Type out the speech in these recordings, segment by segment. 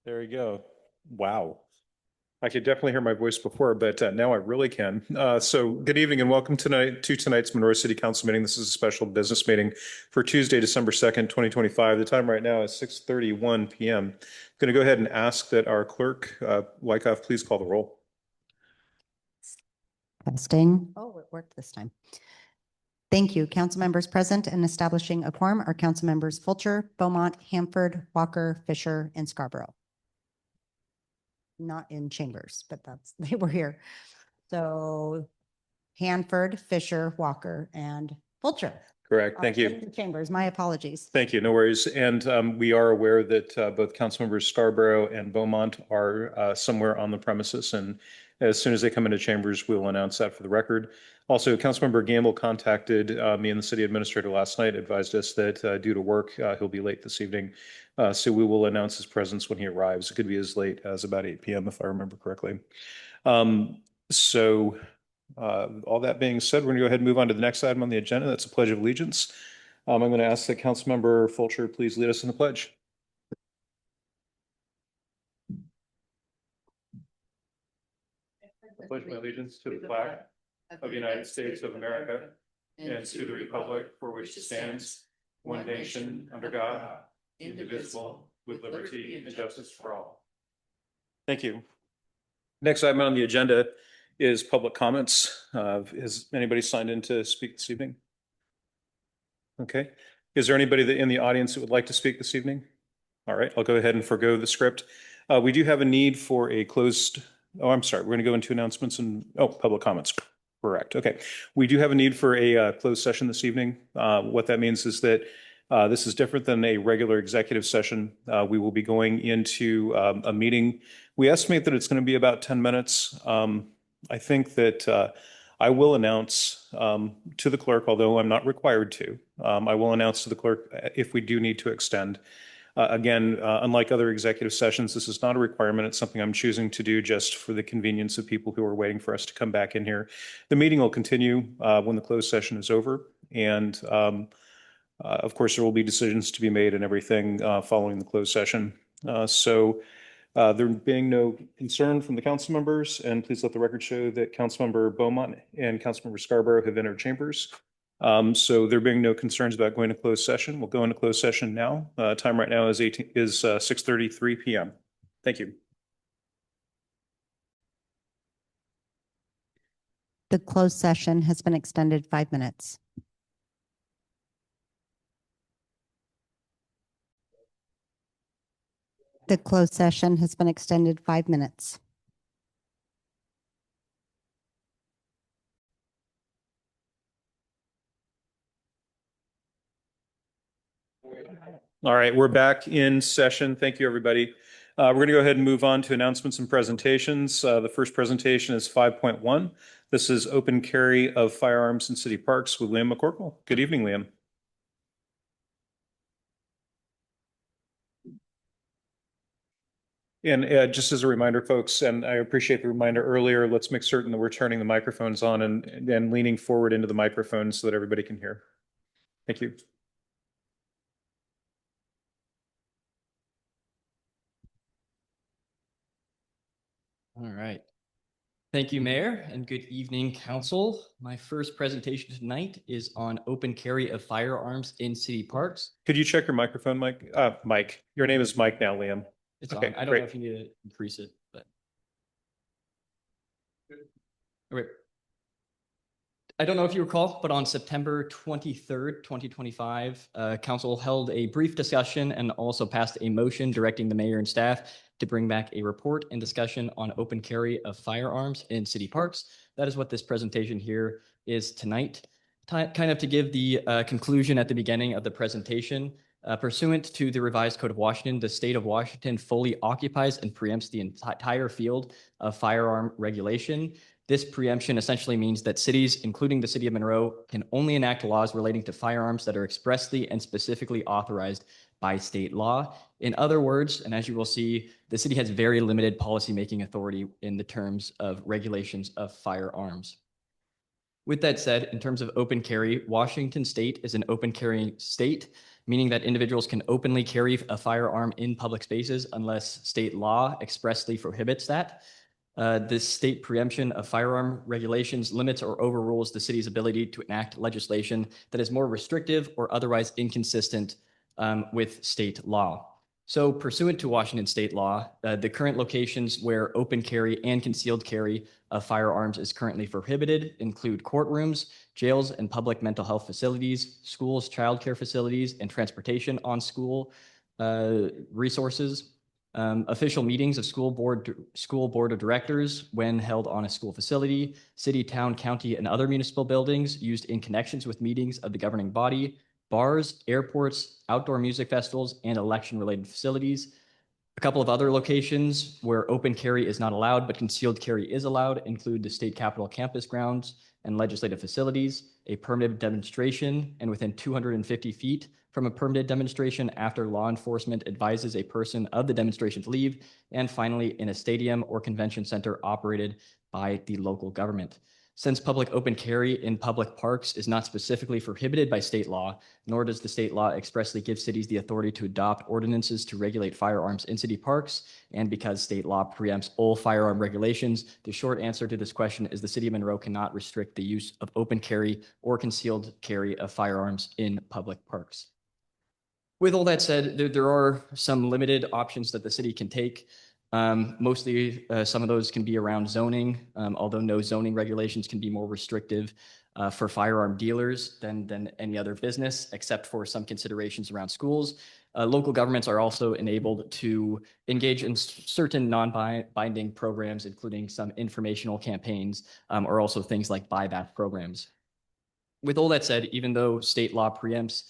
There you go. Wow. I could definitely hear my voice before, but now I really can. So good evening and welcome tonight to tonight's Monroe City Council meeting. This is a special business meeting for Tuesday, December 2nd, 2025. The time right now is 6:31 p.m. I'm going to go ahead and ask that our clerk, Wyckoff, please call the roll. Testing. Oh, it worked this time. Thank you. Council members present and establishing a quorum are council members Fulcher, Beaumont, Hanford, Walker, Fisher, and Scarborough. Not in chambers, but they were here. So Hanford, Fisher, Walker, and Fulcher. Correct. Thank you. In chambers. My apologies. Thank you. No worries. And we are aware that both council members Scarborough and Beaumont are somewhere on the premises. And as soon as they come into chambers, we will announce that for the record. Also, Councilmember Gamble contacted me and the city administrator last night, advised us that due to work, he'll be late this evening. So we will announce his presence when he arrives. It could be as late as about 8 p.m. if I remember correctly. All that being said, we're going to go ahead and move on to the next item on the agenda. That's a Pledge of Allegiance. I'm going to ask that Councilmember Fulcher please lead us in the pledge. I pledge my allegiance to the flag of the United States of America and to the republic for which it stands, one nation, under God, indivisible, with liberty and justice for all. Thank you. Next item on the agenda is public comments. Has anybody signed in to speak this evening? Okay. Is there anybody in the audience that would like to speak this evening? All right, I'll go ahead and forgo the script. We do have a need for a closed, I'm sorry, we're going to go into announcements and, public comments. Correct. Okay. We do have a need for a closed session this evening. What that means is that this is different than a regular executive session. We will be going into a meeting. We estimate that it's going to be about 10 minutes. I think that I will announce to the clerk, although I'm not required to, I will announce to the clerk if we do need to extend. Again, unlike other executive sessions, this is not a requirement. It's something I'm choosing to do just for the convenience of people who are waiting for us to come back in here. The meeting will continue when the closed session is over. And of course, there will be decisions to be made and everything following the closed session. There being no concern from the council members, and please let the record show that Councilmember Beaumont and Councilmember Scarborough have entered chambers. So there being no concerns about going to closed session, we'll go into closed session now. Time right now is 6:33 p.m. Thank you. The closed session has been extended 5 minutes. The closed session has been extended 5 minutes. All right, we're back in session. Thank you, everybody. We're going to go ahead and move on to announcements and presentations. The first presentation is 5.1. This is open carry of firearms in city parks with Liam McCorkle. Good evening, Liam. And just as a reminder, folks, and I appreciate the reminder earlier, let's make certain that we're turning the microphones on and leaning forward into the microphone so that everybody can hear. Thank you. All right. Thank you, Mayor, and good evening, Council. My first presentation tonight is on open carry of firearms in city parks. Could you check your microphone, Mike? Mike, your name is Mike now, Liam. It's okay. I don't know if you need to increase it, but. Okay. I don't know if you recall, but on September 23rd, 2025, Council held a brief discussion and also passed a motion directing the mayor and staff to bring back a report and discussion on open carry of firearms in city parks. That is what this presentation here is tonight. Kind of to give the conclusion at the beginning of the presentation, pursuant to the revised Code of Washington, the state of Washington fully occupies and preempts the entire field of firearm regulation. This preemption essentially means that cities, including the city of Monroe, can only enact laws relating to firearms that are expressly and specifically authorized by state law. In other words, and as you will see, the city has very limited policymaking authority in the terms of regulations of firearms. With that said, in terms of open carry, Washington state is an open carrying state. meaning that individuals can openly carry a firearm in public spaces unless state law expressly prohibits that. This state preemption of firearm regulations limits or overrules the city's ability to enact legislation that is more restrictive or otherwise inconsistent with state law. So pursuant to Washington state law, the current locations where open carry and concealed carry of firearms is currently prohibited include courtrooms, jails and public mental health facilities, schools, childcare facilities, and transportation on school resources. Official meetings of school board of directors when held on a school facility, city, town, county, and other municipal buildings used in connections with meetings of the governing body, bars, airports, outdoor music festivals, and election-related facilities. A couple of other locations where open carry is not allowed, but concealed carry is allowed include the state capitol campus grounds and legislative facilities, a permitted demonstration, and within 250 feet from a permitted demonstration after law enforcement advises a person of the demonstration to leave, and finally in a stadium or convention center operated by the local government. Since public open carry in public parks is not specifically prohibited by state law, nor does the state law expressly give cities the authority to adopt ordinances to regulate firearms in city parks, and because state law preempts all firearm regulations, the short answer to this question is the city of Monroe cannot restrict the use of open carry or concealed carry of firearms in public parks. With all that said, there are some limited options that the city can take. Mostly, some of those can be around zoning, although no zoning regulations can be more restrictive for firearm dealers than any other business, except for some considerations around schools. Local governments are also enabled to engage in certain non-binding programs, including some informational campaigns, or also things like buyback programs. With all that said, even though state law preempts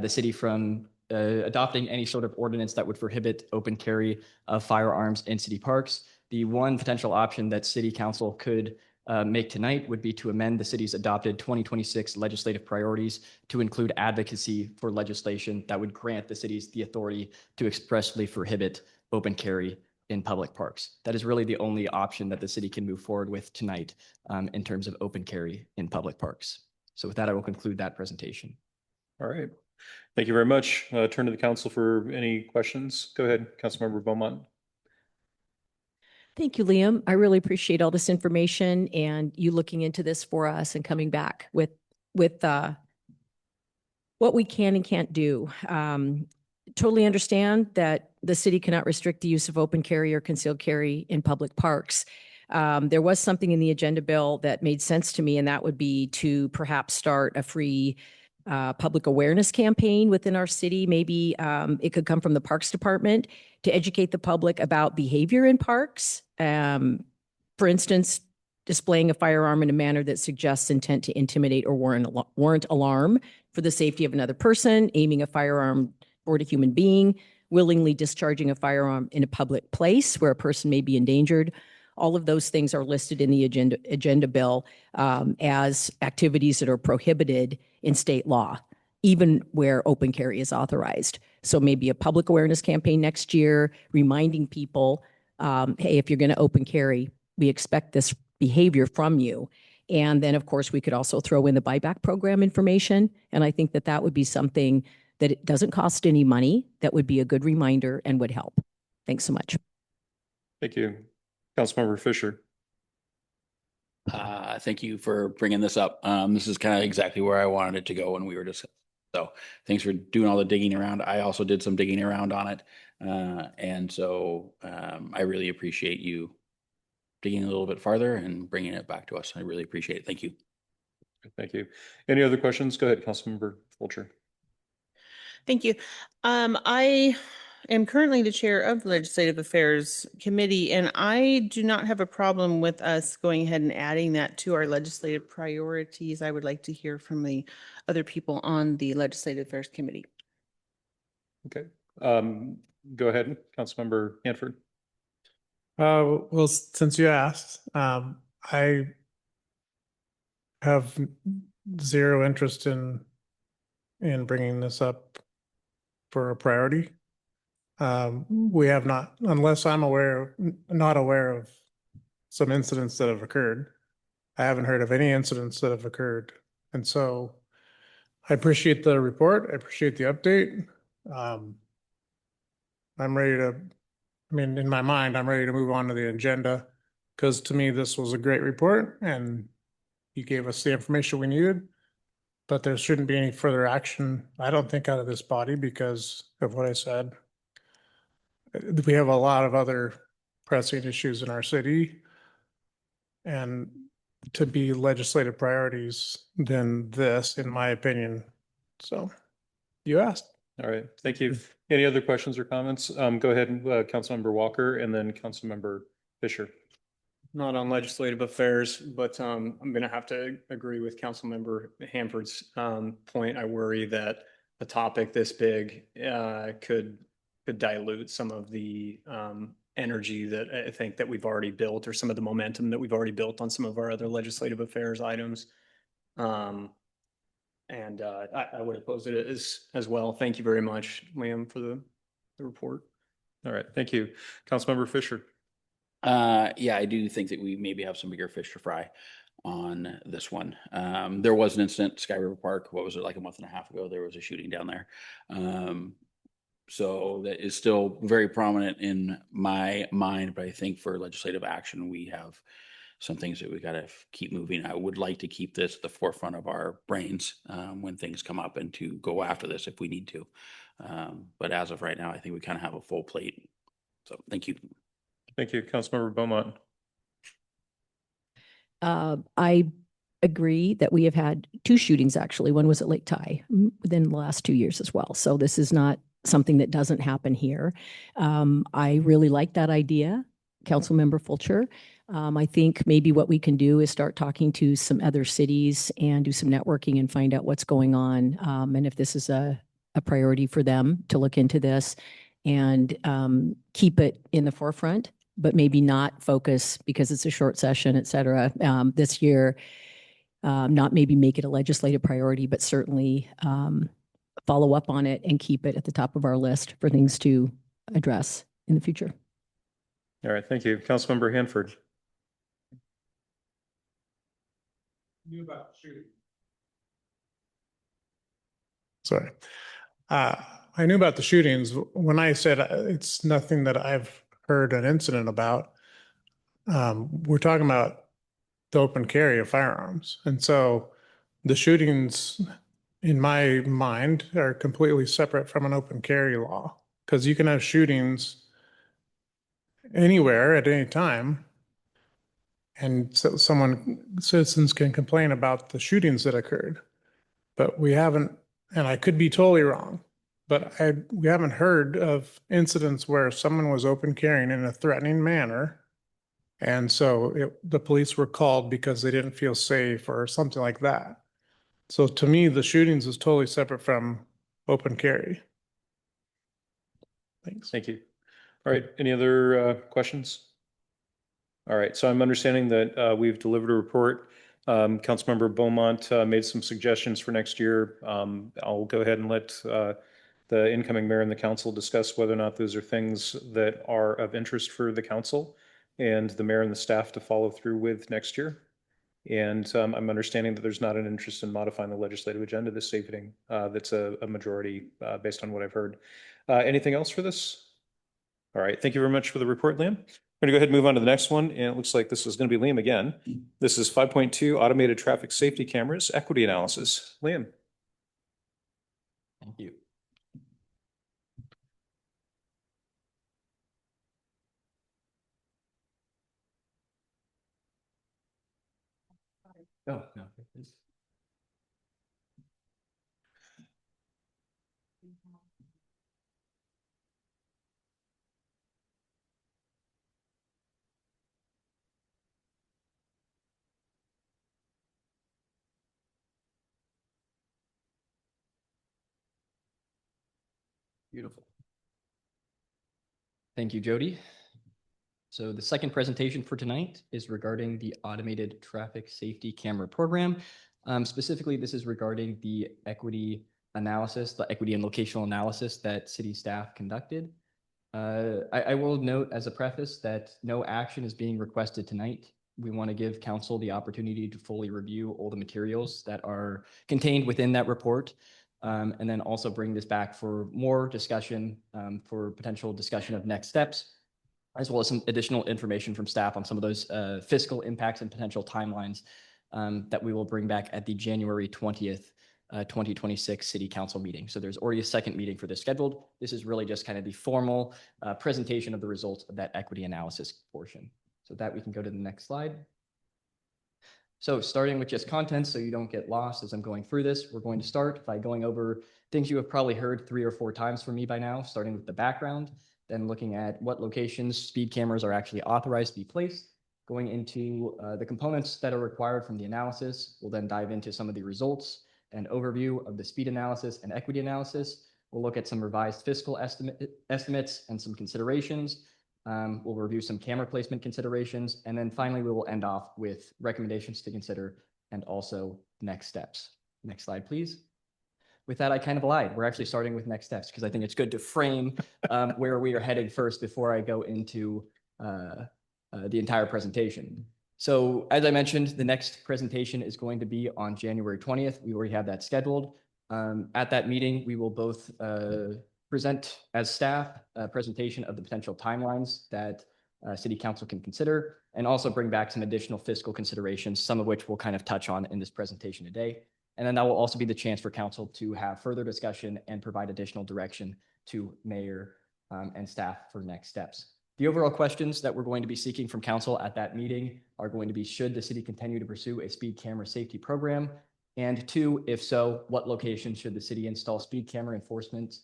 the city from adopting any sort of ordinance that would prohibit open carry of firearms in city parks, the one potential option that city council could make tonight would be to amend the city's adopted 2026 legislative priorities to include advocacy for legislation that would grant the cities the authority to expressly prohibit open carry in public parks. That is really the only option that the city can move forward with tonight in terms of open carry in public parks. So with that, I will conclude that presentation. All right. Thank you very much. Turn to the council for any questions. Go ahead, Councilmember Beaumont. Thank you, Liam. I really appreciate all this information and you looking into this for us and coming back with what we can and can't do. Totally understand that the city cannot restrict the use of open carry or concealed carry in public parks. There was something in the agenda bill that made sense to me, and that would be to perhaps start a free public awareness campaign within our city. Maybe it could come from the Parks Department to educate the public about behavior in parks. For instance, displaying a firearm in a manner that suggests intent to intimidate or warrant alarm for the safety of another person, aiming a firearm toward a human being, willingly discharging a firearm in a public place where a person may be endangered. All of those things are listed in the agenda bill as activities that are prohibited in state law, even where open carry is authorized. So maybe a public awareness campaign next year, reminding people, hey, if you're going to open carry, we expect this behavior from you. And then, of course, we could also throw in the buyback program information. And I think that that would be something that it doesn't cost any money, that would be a good reminder and would help. Thanks so much. Thank you. Councilmember Fisher. Thank you for bringing this up. This is kind of exactly where I wanted it to go when we were discussing. So thanks for doing all the digging around. I also did some digging around on it. And so I really appreciate you digging a little bit farther and bringing it back to us. I really appreciate it. Thank you. Thank you. Any other questions? Go ahead, Councilmember Fulcher. Thank you. I am currently the chair of the Legislative Affairs Committee, and I do not have a problem with us going ahead and adding that to our legislative priorities. I would like to hear from the other people on the Legislative Affairs Committee. Okay. Go ahead, Councilmember Hanford. Well, since you asked, I have zero interest in bringing this up for a priority. We have not, unless I'm not aware of some incidents that have occurred. I haven't heard of any incidents that have occurred. And so I appreciate the report. I appreciate the update. Um, I'm ready to, I mean, in my mind, I'm ready to move on to the agenda because to me, this was a great report and you gave us the information we needed. But there shouldn't be any further action, I don't think, out of this body because of what I said. We have a lot of other pressing issues in our city and to be legislative priorities than this, in my opinion. So you asked. All right, thank you. Any other questions or comments? Go ahead, and Councilmember Walker and then Councilmember Fisher. Not on legislative affairs, but I'm going to have to agree with Councilmember Hanford's point. I worry that a topic this big could dilute some of the energy that I think that we've already built, or some of the momentum that we've already built on some of our other legislative affairs items. And I would oppose it as well. Thank you very much, Liam, for the report. All right, thank you. Councilmember Fisher. Yeah, I do think that we maybe have some bigger fish to fry on this one. There was an incident, Sky River Park, what was it, like a month and a half ago? There was a shooting down there. So that is still very prominent in my mind, but I think for legislative action, we have some things that we got to keep moving. I would like to keep this at the forefront of our brains when things come up and to go after this if we need to. But as of right now, I think we kind of have a full plate. So thank you. Thank you. Councilmember Beaumont. I agree that we have had 2 shootings, actually. One was at Lake Ty within the last 2 years as well. So this is not something that doesn't happen here. I really like that idea, Councilmember Fulcher. I think maybe what we can do is start talking to some other cities and do some networking and find out what's going on. And if this is a priority for them to look into this and keep it in the forefront, but maybe not focus because it's a short session, et cetera, this year, not maybe make it a legislative priority, but certainly follow up on it and keep it at the top of our list for things to address in the future. All right, thank you. Councilmember Hanford. Sorry. I knew about the shootings. When I said it's nothing that I've heard an incident about, we're talking about the open carry of firearms. And so the shootings, in my mind, are completely separate from an open carry law because you can have shootings anywhere at any time. And so citizens can complain about the shootings that occurred, but we haven't, and I could be totally wrong, but we haven't heard of incidents where someone was open carrying in a threatening manner. And so the police were called because they didn't feel safe or something like that. So to me, the shootings is totally separate from open carry. Thanks. Thank you. All right, any other questions? All right, so I'm understanding that we've delivered a report. Councilmember Beaumont made some suggestions for next year. I'll go ahead and let the incoming mayor and the council discuss whether or not those are things that are of interest for the council and the mayor and the staff to follow through with next year. And I'm understanding that there's not an interest in modifying the legislative agenda this evening. That's a majority based on what I've heard. Anything else for this? All right, thank you very much for the report, Liam. We're gonna go ahead and move on to the next one. And it looks like this is gonna be Liam again. This is 5.2 automated traffic safety cameras, equity analysis. Liam. Thank you. Oh, no, please. Beautiful. Thank you, Jody. So the second presentation for tonight is regarding the automated traffic safety camera program. Specifically, this is regarding the equity analysis, the equity and locational analysis that city staff conducted. I will note as a preface that no action is being requested tonight. we want to give council the opportunity to fully review all the materials that are contained within that report. And then also bring this back for more discussion, for potential discussion of next steps, as well as some additional information from staff on some of those fiscal impacts and potential timelines that we will bring back at the January 20th, 2026 City Council meeting. So there's already a second meeting for this scheduled. This is really just kind of the formal presentation of the results of that equity analysis portion. So that we can go to the next slide. So starting with just content, so you don't get lost as I'm going through this, we're going to start by going over things you have probably heard 3 or 4 times from me by now, starting with the background, then looking at what locations speed cameras are actually authorized to be placed, going into the components that are required from the analysis. We'll then dive into some of the results and overview of the speed analysis and equity analysis. We'll look at some revised fiscal estimates and some considerations. We'll review some camera placement considerations, and then finally we will end off with recommendations to consider and also next steps. Next slide, please. With that, I kind of lied. We're actually starting with next steps because I think it's good to frame where we are headed first before I go into the entire presentation. So as I mentioned, the next presentation is going to be on January 20th. We already have that scheduled. At that meeting, we will both present as staff a presentation of the potential timelines that City Council can consider, and also bring back some additional fiscal considerations, some of which we'll kind of touch on in this presentation today. And then that will also be the chance for Council to have further discussion and provide additional direction to Mayor and staff for next steps. The overall questions that we're going to be seeking from Council at that meeting are going to be, should the city continue to pursue a speed camera safety program? And 2, if so, what locations should the city install speed camera enforcement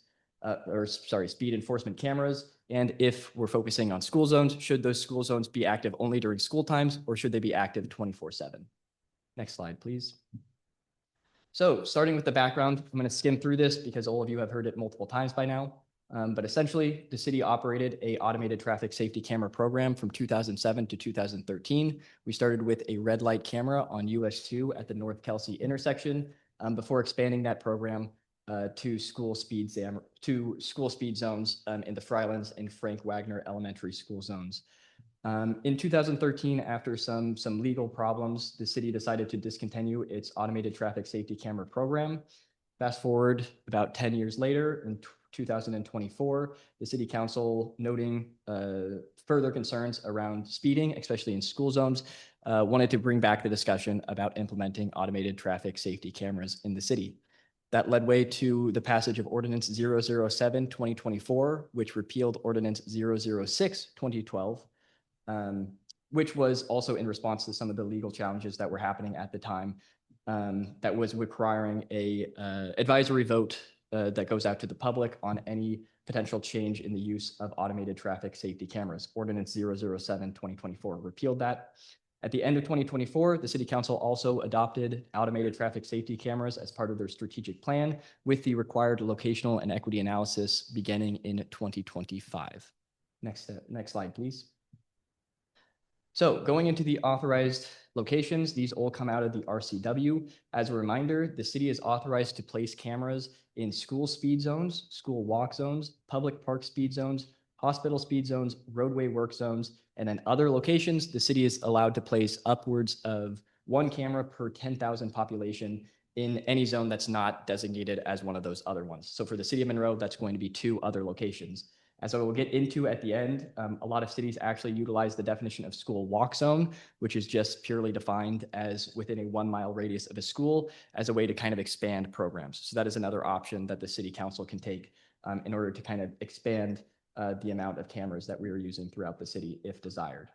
speed enforcement cameras? And if we're focusing on school zones, should those school zones be active only during school times, or should they be active 24/7? Next slide, please. So starting with the background, I'm going to skim through this because all of you have heard it multiple times by now. But essentially, the city operated a automated traffic safety camera program from 2007 to 2013. We started with a red light camera on US 2 at the North Kelsey intersection before expanding that program to school speed zones in the Frylands and Frank Wagner Elementary School zones. In 2013, after some legal problems, the city decided to discontinue its automated traffic safety camera program. Fast forward about 10 years later, in 2024, the City Council, noting further concerns around speeding, especially in school zones, wanted to bring back the discussion about implementing automated traffic safety cameras in the city. That led way to the passage of Ordinance 007/2024, which repealed Ordinance 006/2012, which was also in response to some of the legal challenges that were happening at the time, that was requiring a advisory vote that goes out to the public on any potential change in the use of automated traffic safety cameras. Ordinance 007/2024 repealed that. At the end of 2024, the City Council also adopted automated traffic safety cameras as part of their strategic plan, with the required locational and equity analysis beginning in 2025. Next slide, please. So going into the authorized locations, these all come out of the RCW. As a reminder, the city is authorized to place cameras in school speed zones, school walk zones, public park speed zones, hospital speed zones, roadway work zones, and then other locations. The city is allowed to place upwards of 1 camera per 10,000 population in any zone that's not designated as one of those other ones. So for the city of Monroe, that's going to be 2 other locations. As I will get into at the end, a lot of cities actually utilize the definition of school walk zone, which is just purely defined as within a 1-mile radius of a school, as a way to kind of expand programs. So that is another option that the City Council can take in order to kind of expand the amount of cameras that we are using throughout the city if desired.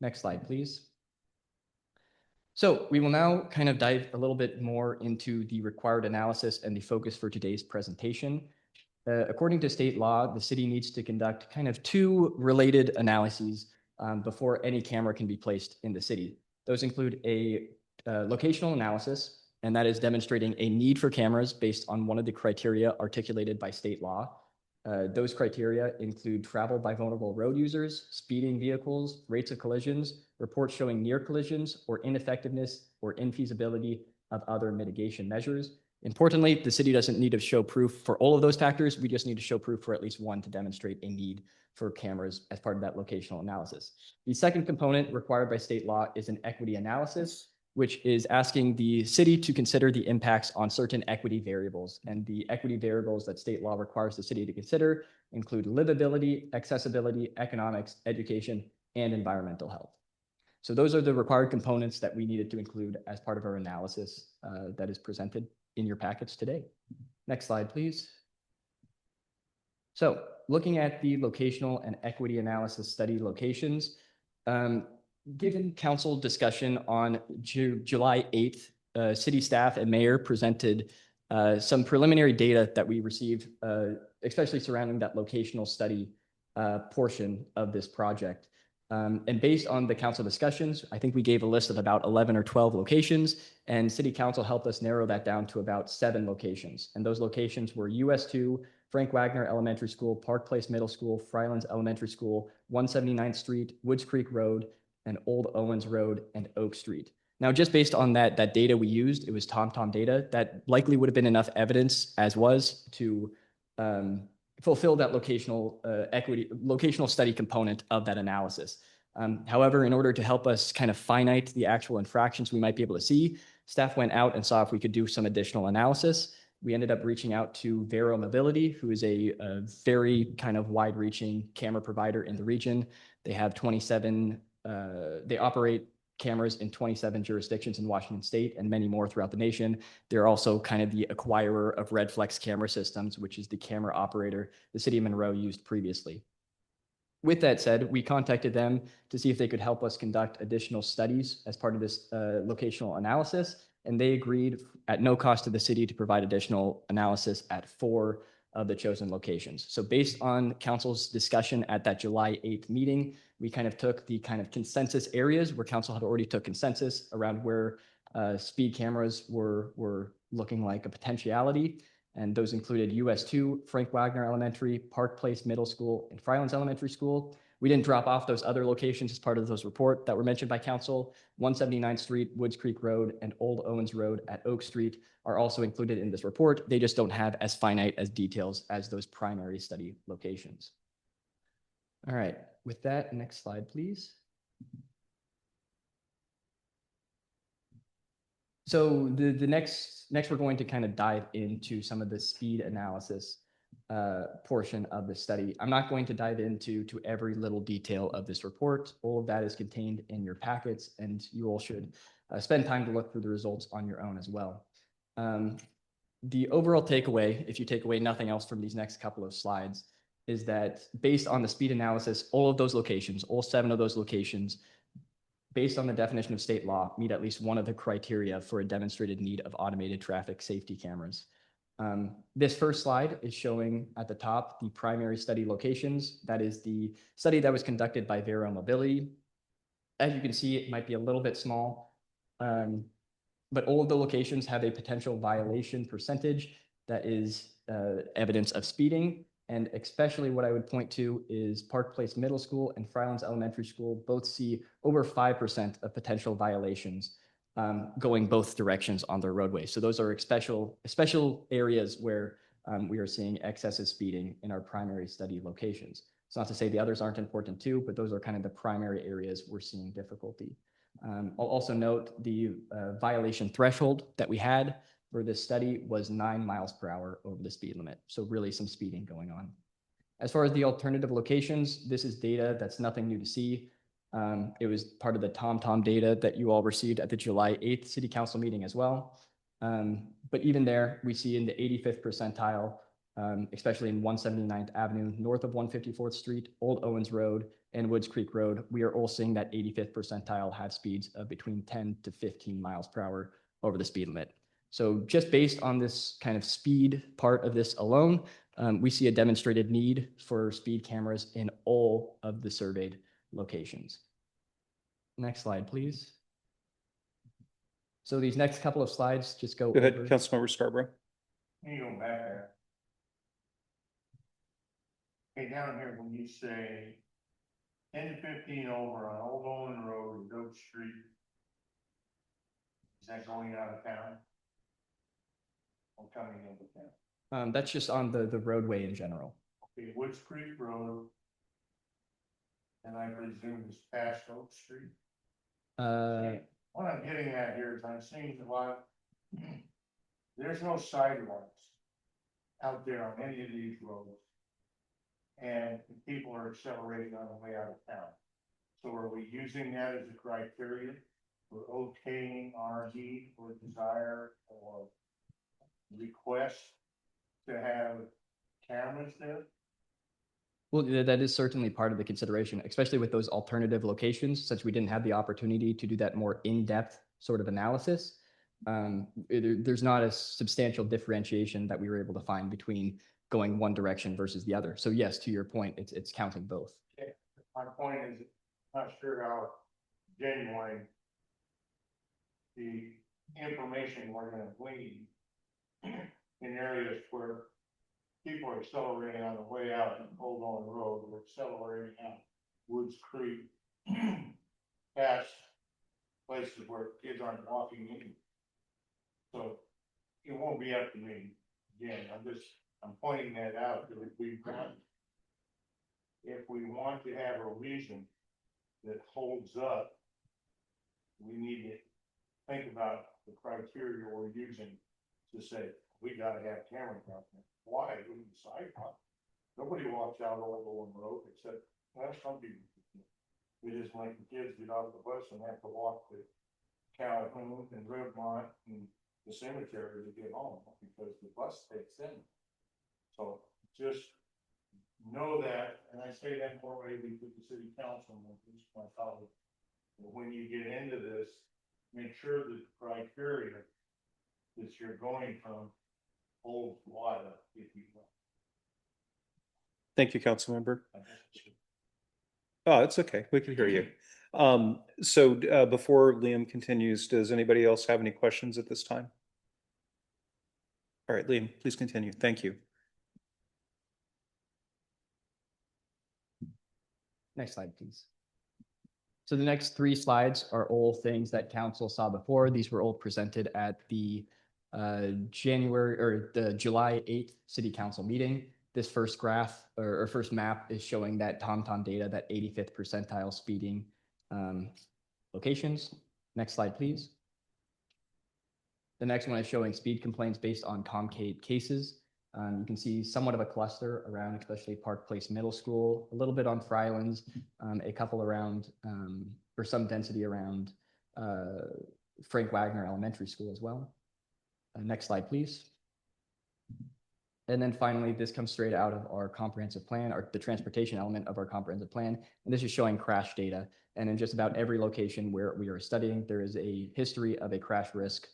Next slide, please. So we will now kind of dive a little bit more into the required analysis and the focus for today's presentation. According to state law, the city needs to conduct kind of 2 related analyses before any camera can be placed in the city. Those include a locational analysis, and that is demonstrating a need for cameras based on one of the criteria articulated by state law. Those criteria include travel by vulnerable road users, speeding vehicles, rates of collisions, reports showing near collisions, or ineffectiveness or infeasibility of other mitigation measures. Importantly, the city doesn't need to show proof for all of those factors. We just need to show proof for at least one to demonstrate a need for cameras as part of that locational analysis. The second component required by state law is an equity analysis, which is asking the city to consider the impacts on certain equity variables. And the equity variables that state law requires the city to consider include livability, accessibility, economics, education, and environmental health. So those are the required components that we needed to include as part of our analysis that is presented in your packets today. Next slide, please. So looking at the locational and equity analysis study locations, given council discussion on July 8th, city staff and mayor presented some preliminary data that we received, especially surrounding that locational study portion of this project. And based on the council discussions, I think we gave a list of about 11 or 12 locations, and city council helped us narrow that down to about 7 locations. And those locations were US 2, Frank Wagner Elementary School, Park Place Middle School, Frylands Elementary School, 179th Street, Woods Creek Road, and Old Owens Road and Oak Street. Now, just based on that data we used, it was TomTom data that likely would have been enough evidence as was to fulfill that locational study component of that analysis. However, in order to help us kind of finite the actual infractions we might be able to see, staff went out and saw if we could do some additional analysis. We ended up reaching out to Vero Mobility, who is a very kind of wide-reaching camera provider in the region. They have 27, they operate cameras in 27 jurisdictions in Washington state and many more throughout the nation. They're also kind of the acquirer of Redflex camera systems, which is the camera operator the city of Monroe used previously. With that said, we contacted them to see if they could help us conduct additional studies as part of this locational analysis, and they agreed at no cost to the city to provide additional analysis at 4 of the chosen locations. So based on council's discussion at that July 8th meeting, we kind of took the kind of consensus areas where council had already took consensus around where speed cameras were looking like a potentiality. And those included US 2, Frank Wagner Elementary, Park Place Middle School, and Frylands Elementary School. We didn't drop off those other locations as part of those report that were mentioned by council. 179th Street, Woods Creek Road, and Old Owens Road at Oak Street are also included in this report. They just don't have as finite as details as those primary study locations. All right, with that, next slide, please. So the next we're going to kind of dive into some of the speed analysis portion of the study. I'm not going to dive into every little detail of this report. All of that is contained in your packets, and you all should spend time to look through the results on your own as well. The overall takeaway, if you take away nothing else from these next couple of slides, is that based on the speed analysis, all of those locations, all 7 of those locations, based on the definition of state law, meet at least one of the criteria for a demonstrated need of automated traffic safety cameras. This first slide is showing at the top the primary study locations. That is the study that was conducted by Vero Mobility. As you can see, it might be a little bit small, but all of the locations have a potential violation percentage that is evidence of speeding. And especially what I would point to is Park Place Middle School and Frylands Elementary School both see over 5% of potential violations going both directions on their roadway. So those are special areas where we are seeing excessive speeding in our primary study locations. It's not to say the others aren't important too, but those are kind of the primary areas we're seeing difficulty. I'll also note the violation threshold that we had for this study was 9 miles per hour over the speed limit. So really some speeding going on. As far as the alternative locations, this is data that's nothing new to see. It was part of the TomTom data that you all received at the July 8th City Council meeting as well. But even there, we see in the 85th percentile, especially in 179th Avenue, north of 154th Street, Old Owens Road, and Woods Creek Road, we are all seeing that 85th percentile have speeds of between 10 to 15 miles per hour over the speed limit. So just based on this kind of speed part of this alone, we see a demonstrated need for speed cameras in all of the surveyed locations. Next slide, please. So these next couple of slides just go ahead, over. Councilmember Scarborough. You go back there. Okay, down here, when you say 10 to 15 over on Old Owen Road and Oak Street, is that going out of town? or coming into town? That's just on the roadway in general. Okay, Woods Creek Road. And I presume it's past Oak Street. What I'm getting at here is I'm seeing a lot, there's no sidewalks out there on any of these roads. And people are accelerating on the way out of town. So are we using that as a criteria for okaying RV or desire or request to have cameras there? Well, that is certainly part of the consideration, especially with those alternative locations, since we didn't have the opportunity to do that more in-depth sort of analysis. There's not a substantial differentiation that we were able to find between going one direction versus the other. So yes, to your point, it's counting both. Okay. My point is, not sure how genuine the information we're gonna glean in areas where people are accelerating on the way out in Old Owen Road, or accelerating out Woods Creek, past places where kids aren't walking in. So it won't be up to me. Again, I'm pointing that out, that if we want to have a reason that holds up, we need to think about the criteria we're using to say, we gotta have cameras out there. Why? We can sidewalk. Nobody walks out Old Owen Road except, well, some people. We just like the kids get off the bus and have to walk to Calhoun and Rivermont and the cemetery to get home because the bus takes them. So just know that, and I say that more maybe to the city council, at least my colleagues. When you get into this, make sure that the criteria that you're going from holds water, if you will. Thank you, Councilmember. Oh, it's okay. We can hear you. Before Liam continues, does anybody else have any questions at this time? All right, Liam, please continue. Thank you. Next slide, please. So the next 3 slides are all things that council saw before. These were all presented at the July 8th City Council meeting. This first graph or first map is showing that TomTom data, that 85th percentile speeding locations. Next slide, please. The next one is showing speed complaints based on Comcade cases. You can see somewhat of a cluster around, especially Park Place Middle School, a little bit on Frylands, a couple around, or some density around Frank Wagner Elementary School as well. Next slide, please. And then finally, this comes straight out of our comprehensive plan, or the transportation element of our comprehensive plan. And this is showing crash data. And in just about every location where we are studying, there is a history of a crash risk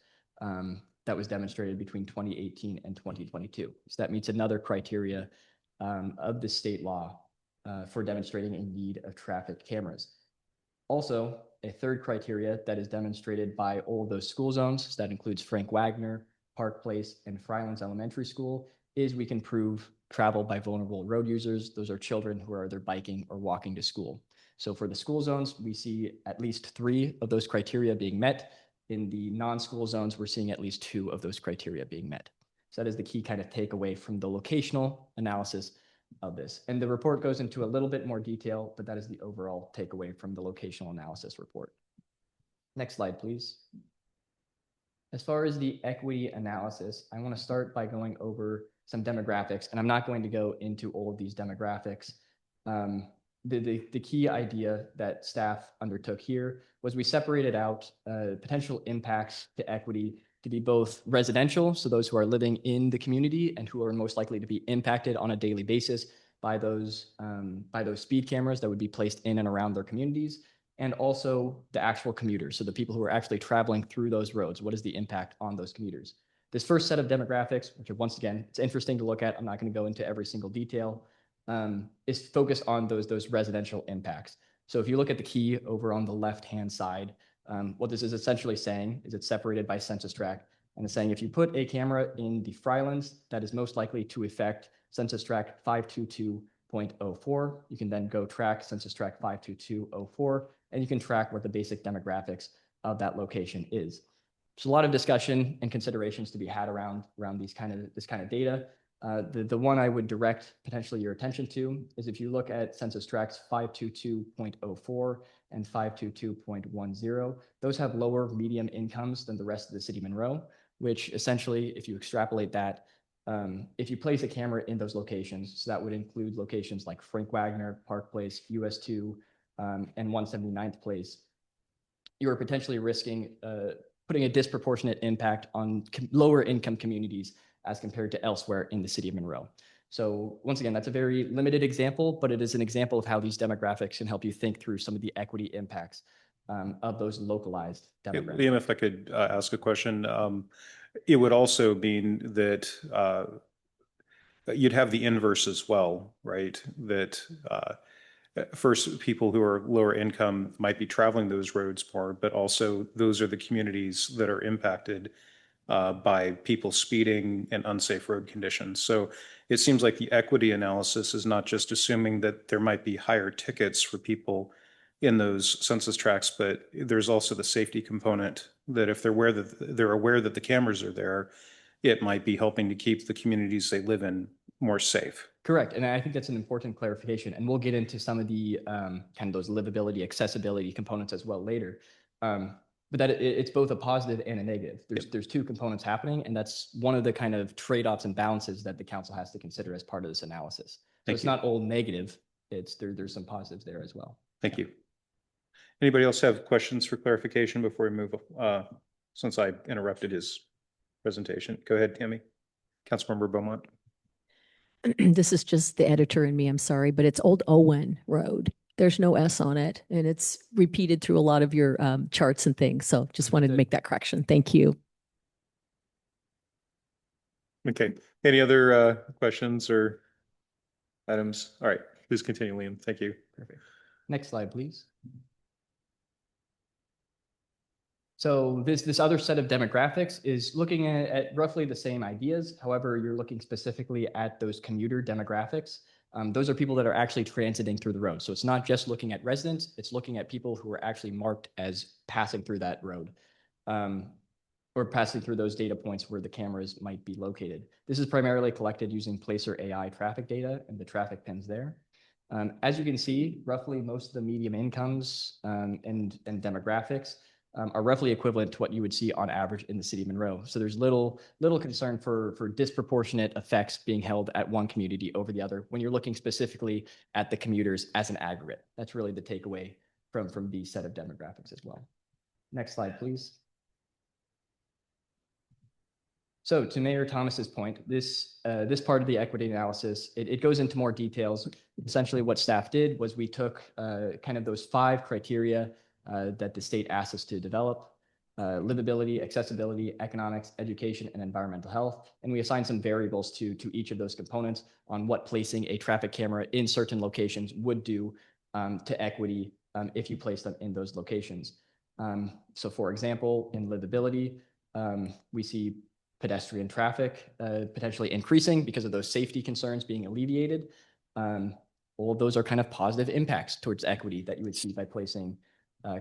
that was demonstrated between 2018 and 2022. So that meets another criteria of the state law for demonstrating a need of traffic cameras. Also, a third criteria that is demonstrated by all those school zones, so that includes Frank Wagner, Park Place, and Frylands Elementary School, is we can prove travel by vulnerable road users. Those are children who are either biking or walking to school. So for the school zones, we see at least 3 of those criteria being met. In the non-school zones, we're seeing at least 2 of those criteria being met. So that is the key kind of takeaway from the locational analysis of this. And the report goes into a little bit more detail, but that is the overall takeaway from the locational analysis report. Next slide, please. As far as the equity analysis, I want to start by going over some demographics, and I'm not going to go into all of these demographics. The key idea that staff undertook here was we separated out potential impacts to equity to be both residential, so those who are living in the community and who are most likely to be impacted on a daily basis by those speed cameras that would be placed in and around their communities, and also the actual commuters, so the people who are actually traveling through those roads. What is the impact on those commuters? This first set of demographics, which are, once again, it's interesting to look at, I'm not going to go into every single detail, is focused on those residential impacts. So if you look at the key over on the left-hand side, what this is essentially saying is it's separated by census tract. And it's saying if you put a camera in the Frylands, that is most likely to affect census tract 522.04. You can then go track census tract 522.04, and you can track what the basic demographics of that location is. a lot of discussion and considerations to be had around this kind of data. The one I would direct potentially your attention to is if you look at census tracts 522.04 and 522.10, those have lower medium incomes than the rest of the city of Monroe, which essentially, if you extrapolate that, if you place a camera in those locations, so that would include locations like Frank Wagner, Park Place, US 2, and 179th Place, you are potentially risking putting a disproportionate impact on lower income communities as compared to elsewhere in the city of Monroe. So once again, that's a very limited example, but it is an example of how these demographics can help you think through some of the equity impacts of those localized demographics. Liam, if I could ask a question, it would also mean that you'd have the inverse as well, right? That first, people who are lower income might be traveling those roads more, but also those are the communities that are impacted by people speeding and unsafe road conditions. So it seems like the equity analysis is not just assuming that there might be higher tickets for people in those census tracts, but there's also the safety component that if they're aware that the cameras are there, it might be helping to keep the communities they live in more safe. Correct. And I think that's an important clarification. And we'll get into some of the kind of those livability, accessibility components as well later. But that it's both a positive and a negative. There's two components happening, and that's one of the kind of trade-offs and balances that the council has to consider as part of this analysis. So it's not all negative. There's some positives there as well. Thank you. Anybody else have questions for clarification before we move? Since I interrupted his presentation, go ahead, Tammy. Councilmember Beaumont. This is just the editor in me, I'm sorry, but it's Old Owen Road. There's no S on it, and it's repeated through a lot of your charts and things. So just wanted to make that correction. Thank you. Okay. Any other questions or items? All right. Please continue, Liam. Thank you. Perfect. Next slide, please. So this other set of demographics is looking at roughly the same ideas. However, you're looking specifically at those commuter demographics. Those are people that are actually transiting through the road. So it's not just looking at residents, it's looking at people who are actually marked as passing through that road or passing through those data points where the cameras might be located. This is primarily collected using Placer AI traffic data and the traffic pins there. As you can see, roughly most of the medium incomes and demographics are roughly equivalent to what you would see on average in the city of Monroe. So there's little concern for disproportionate effects being held at one community over the other when you're looking specifically at the commuters as an aggregate. That's really the takeaway from these set of demographics as well. Next slide, please. So to Mayor Thomas's point, this part of the equity analysis, it goes into more details. Essentially what staff did was we took kind of those 5 criteria that the state asked us to develop: livability, accessibility, economics, education, and environmental health. And we assigned some variables to each of those components on what placing a traffic camera in certain locations would do to equity if you place them in those locations. So for example, in livability, we see pedestrian traffic potentially increasing because of those safety concerns being alleviated. All of those are kind of positive impacts towards equity that you would see by placing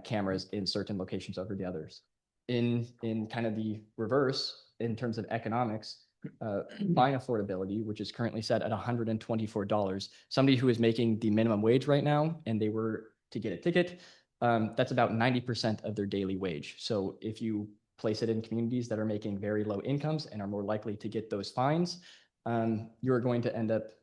cameras in certain locations over the others. In kind of the reverse, in terms of economics, fine affordability, which is currently set at $124, somebody who is making the minimum wage right now and they were to get a ticket, that's about 90% of their daily wage. So if you place it in communities that are making very low incomes and are more likely to get those fines, you're going to end up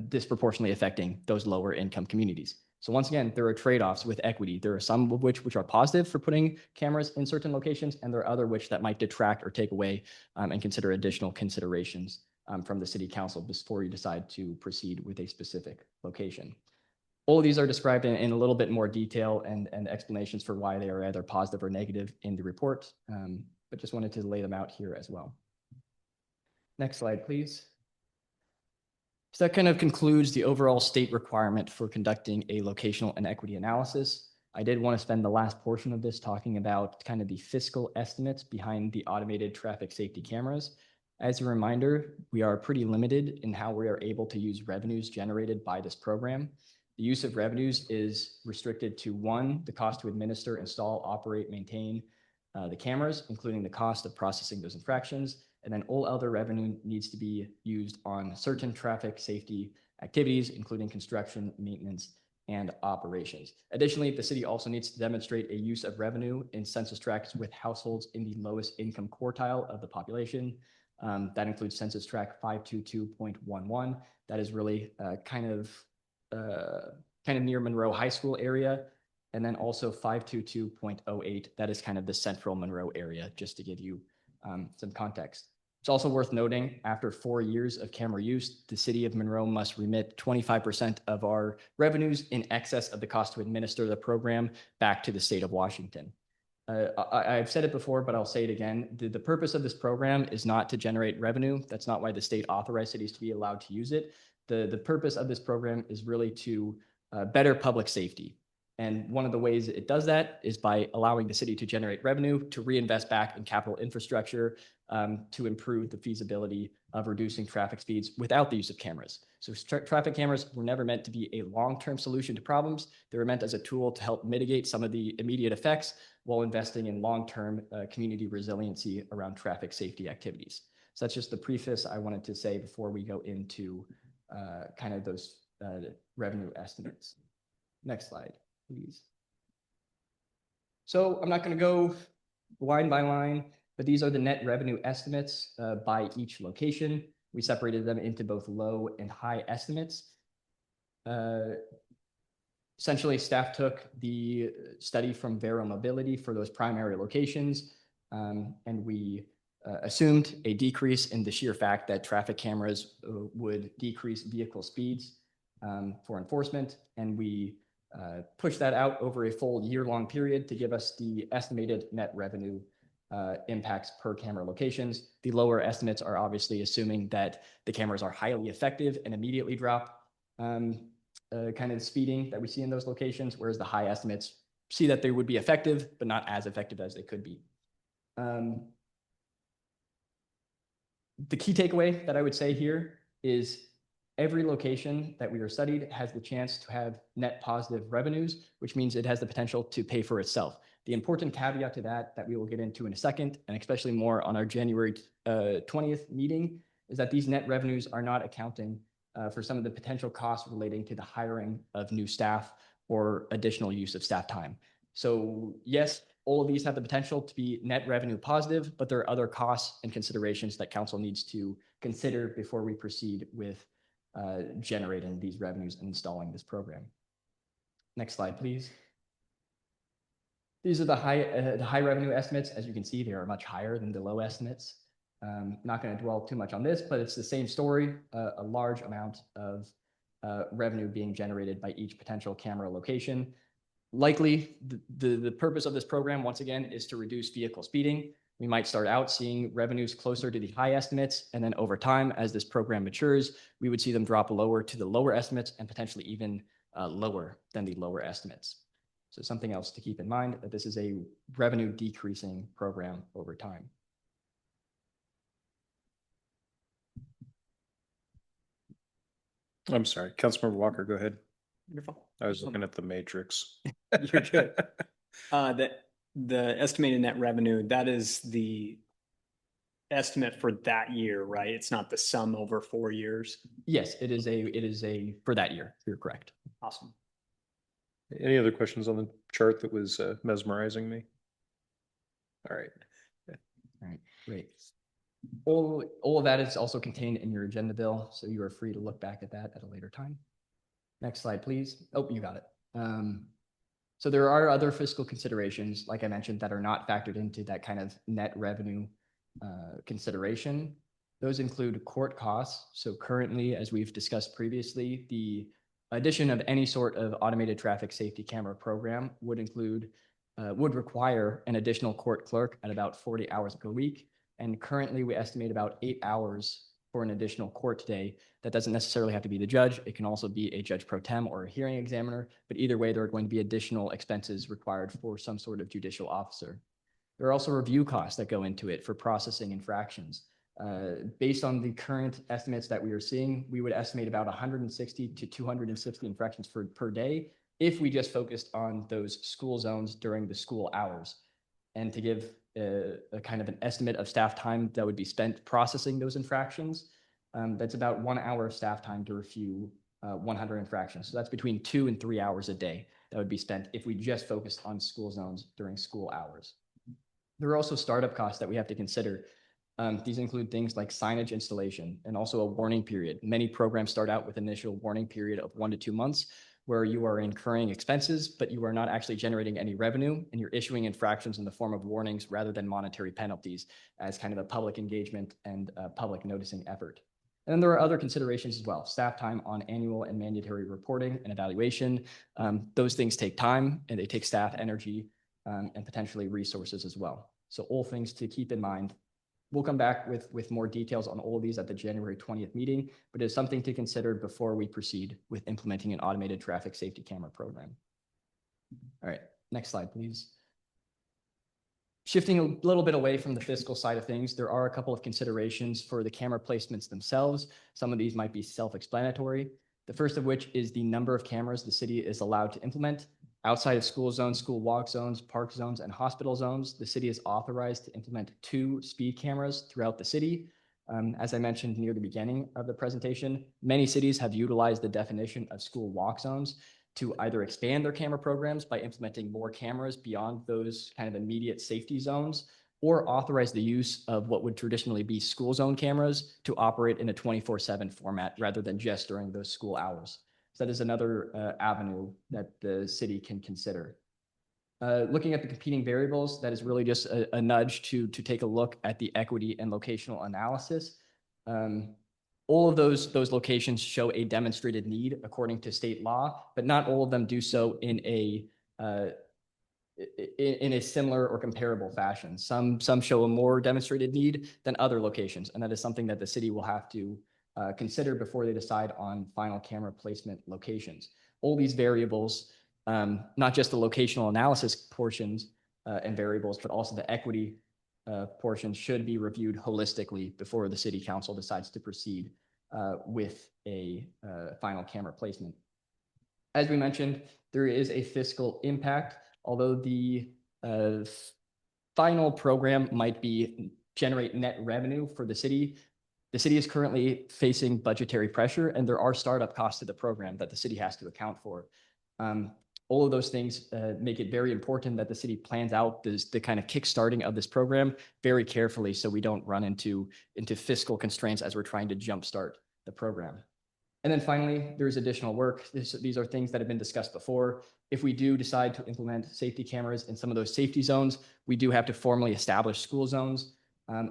disproportionately affecting those lower income communities. So once again, there are trade-offs with equity. There are some of which are positive for putting cameras in certain locations, and there are other which that might detract or take away and consider additional considerations from the city council before you decide to proceed with a specific location. All of these are described in a little bit more detail and explanations for why they are either positive or negative in the report, but just wanted to lay them out here as well. Next slide, please. So that kind of concludes the overall state requirement for conducting a locational and equity analysis. I did want to spend the last portion of this talking about kind of the fiscal estimates behind the automated traffic safety cameras. As a reminder, we are pretty limited in how we are able to use revenues generated by this program. The use of revenues is restricted to 1, the cost to administer, install, operate, maintain the cameras, including the cost of processing those infractions. And then all other revenue needs to be used on certain traffic safety activities, including construction, maintenance, and operations. Additionally, the city also needs to demonstrate a use of revenue in census tracts with households in the lowest income quartile of the population. That includes census tract 522.11. That is really kind of near Monroe High School area. And then also 522.08. That is kind of the central Monroe area, just to give you some context. It's also worth noting, after 4 years of camera use, the city of Monroe must remit 25% of our revenues in excess of the cost to administer the program back to the state of Washington. I've said it before, but I'll say it again. The purpose of this program is not to generate revenue. That's not why the state authorized cities to be allowed to use it. The purpose of this program is really to better public safety. And one of the ways it does that is by allowing the city to generate revenue, to reinvest back in capital infrastructure, to improve the feasibility of reducing traffic speeds without the use of cameras. So traffic cameras were never meant to be a long-term solution to problems. They were meant as a tool to help mitigate some of the immediate effects while investing in long-term community resiliency around traffic safety activities. So that's just the preface I wanted to say before we go into kind of those revenue estimates. Next slide, please. So I'm not going to go line by line, but these are the net revenue estimates by each location. We separated them into both low and high estimates. Essentially, staff took the study from Vero Mobility for those primary locations, and we assumed a decrease in the sheer fact that traffic cameras would decrease vehicle speeds for enforcement, and we pushed that out over a full year-long period to give us the estimated net revenue impacts per camera locations. The lower estimates are obviously assuming that the cameras are highly effective and immediately drop kind of speeding that we see in those locations, whereas the high estimates see that they would be effective, but not as effective as they could be. The key takeaway that I would say here is every location that we are studied has the chance to have net positive revenues, which means it has the potential to pay for itself. The important caveat to that we will get into in a second, and especially more on our January 20th meeting, is that these net revenues are not accounting for some of the potential costs relating to the hiring of new staff or additional use of staff time. So yes, all of these have the potential to be net revenue positive, but there are other costs and considerations that council needs to consider before we proceed with generating these revenues and installing this program. Next slide, please. These are the high revenue estimates. As you can see, they are much higher than the low estimates. Not going to dwell too much on this, but it's the same story, a large amount of revenue being generated by each potential camera location. Likely, the purpose of this program, once again, is to reduce vehicle speeding. We might start out seeing revenues closer to the high estimates, and then over time, as this program matures, we would see them drop lower to the lower estimates and potentially even lower than the lower estimates. So something else to keep in mind, that this is a revenue decreasing program over time. I'm sorry, Councilmember Walker, go ahead. Wonderful. I was looking at the matrix. You're good. The estimated net revenue, that is the estimate for that year, right? It's not the sum over 4 years. Yes, it is a for that year. You're correct. Awesome. Any other questions on the chart that was mesmerizing me? All right. All right, great. All of that is also contained in your agenda bill, so you are free to look back at that at a later time. Next slide, please. Oh, you got it. So there are other fiscal considerations, like I mentioned, that are not factored into that kind of net revenue consideration. Those include court costs. So currently, as we've discussed previously, the addition of any sort of automated traffic safety camera program would require an additional court clerk at about 40 hours per week. And currently we estimate about 8 hours for an additional court day. That doesn't necessarily have to be the judge. It can also be a judge pro tem or a hearing examiner, but either way, there are going to be additional expenses required for some sort of judicial officer. There are also review costs that go into it for processing infractions. Based on the current estimates that we are seeing, we would estimate about 160 to 260 infractions per day if we just focused on those school zones during the school hours. And to give a kind of an estimate of staff time that would be spent processing those infractions. That's about 1 hour of staff time to review 100 infractions. So that's between 2 and 3 hours a day that would be spent if we just focused on school zones during school hours. There are also startup costs that we have to consider. These include things like signage installation and also a warning period. Many programs start out with initial warning period of 1 to 2 months, where you are incurring expenses, but you are not actually generating any revenue, and you're issuing infractions in the form of warnings rather than monetary penalties as kind of a public engagement and public noticing effort. And then there are other considerations as well. Staff time on annual and mandatory reporting and evaluation. Those things take time, and they take staff energy and potentially resources as well. So all things to keep in mind. We'll come back with more details on all of these at the January 20th meeting, but it's something to consider before we proceed with implementing an automated traffic safety camera program. All right, next slide, please. Shifting a little bit away from the fiscal side of things, there are a couple of considerations for the camera placements themselves. Some of these might be self-explanatory. The first of which is the number of cameras the city is allowed to implement. Outside of school zones, school walk zones, park zones, and hospital zones, the city is authorized to implement 2 speed cameras throughout the city. As I mentioned near the beginning of the presentation, many cities have utilized the definition of school walk zones to either expand their camera programs by implementing more cameras beyond those kind of immediate safety zones, or authorize the use of what would traditionally be school zone cameras to operate in a 24/7 format rather than just during those school hours. So that is another avenue that the city can consider. Looking at the competing variables, that is really just a nudge to take a look at the equity and locational analysis. All of those locations show a demonstrated need according to state law, but not all of them do so in a similar or comparable fashion. Some show a more demonstrated need than other locations, and that is something that the city will have to consider before they decide on final camera placement locations. All these variables, not just the locational analysis portions and variables, but also the equity portions should be reviewed holistically before the city council decides to proceed with a final camera placement. As we mentioned, there is a fiscal impact, although the final program might generate net revenue for the city. The city is currently facing budgetary pressure, and there are startup costs to the program that the city has to account for. All of those things make it very important that the city plans out the kind of kickstarting of this program very carefully, so we don't run into fiscal constraints as we're trying to jumpstart the program. And then finally, there's additional work. These are things that have been discussed before. If we do decide to implement safety cameras in some of those safety zones, we do have to formally establish school zones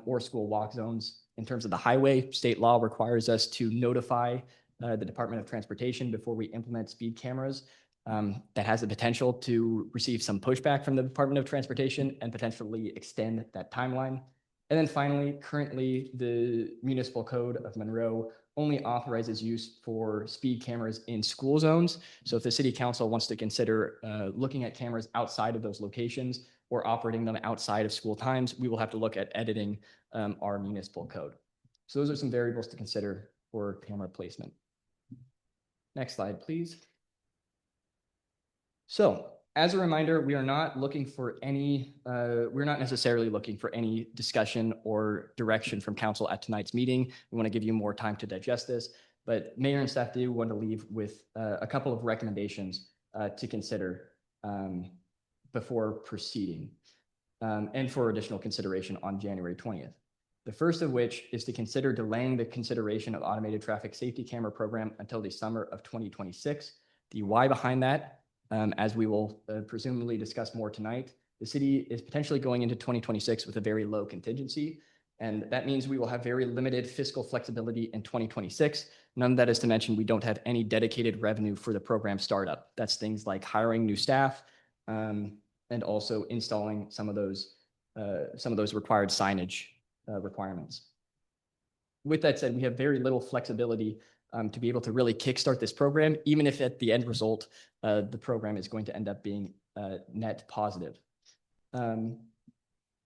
or school walk zones. In terms of the highway, state law requires us to notify the Department of Transportation before we implement speed cameras. That has the potential to receive some pushback from the Department of Transportation and potentially extend that timeline. And then finally, currently, the municipal code of Monroe only authorizes use for speed cameras in school zones. So if the city council wants to consider looking at cameras outside of those locations or operating them outside of school times, we will have to look at editing our municipal code. So those are some variables to consider for camera placement. Next slide, please. So as a reminder, we are not looking for any, we're not necessarily looking for any discussion or direction from council at tonight's meeting. We want to give you more time to digest this, but mayor and staff do want to leave with a couple of recommendations to consider before proceeding and for additional consideration on January 20th. The first of which is to consider delaying the consideration of automated traffic safety camera program until the summer of 2026. The why behind that, as we will presumably discuss more tonight, the city is potentially going into 2026 with a very low contingency. And that means we will have very limited fiscal flexibility in 2026. None of that is to mention we don't have any dedicated revenue for the program startup. That's things like hiring new staff and also installing some of those required signage requirements. With that said, we have very little flexibility to be able to really kickstart this program, even if at the end result, the program is going to end up being net positive.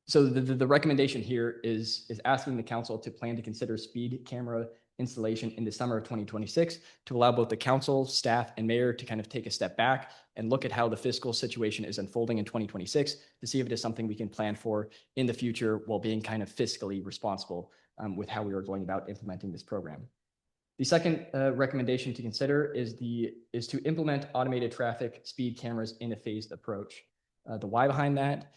So the recommendation here is asking the council to plan to consider speed camera installation in the summer of 2026 to allow both the council, staff, and mayor to kind of take a step back and look at how the fiscal situation is unfolding in 2026 to see if it is something we can plan for in the future while being kind of fiscally responsible with how we are going about implementing this program. The second recommendation to consider is to implement automated traffic speed cameras in a phased approach. The why behind that,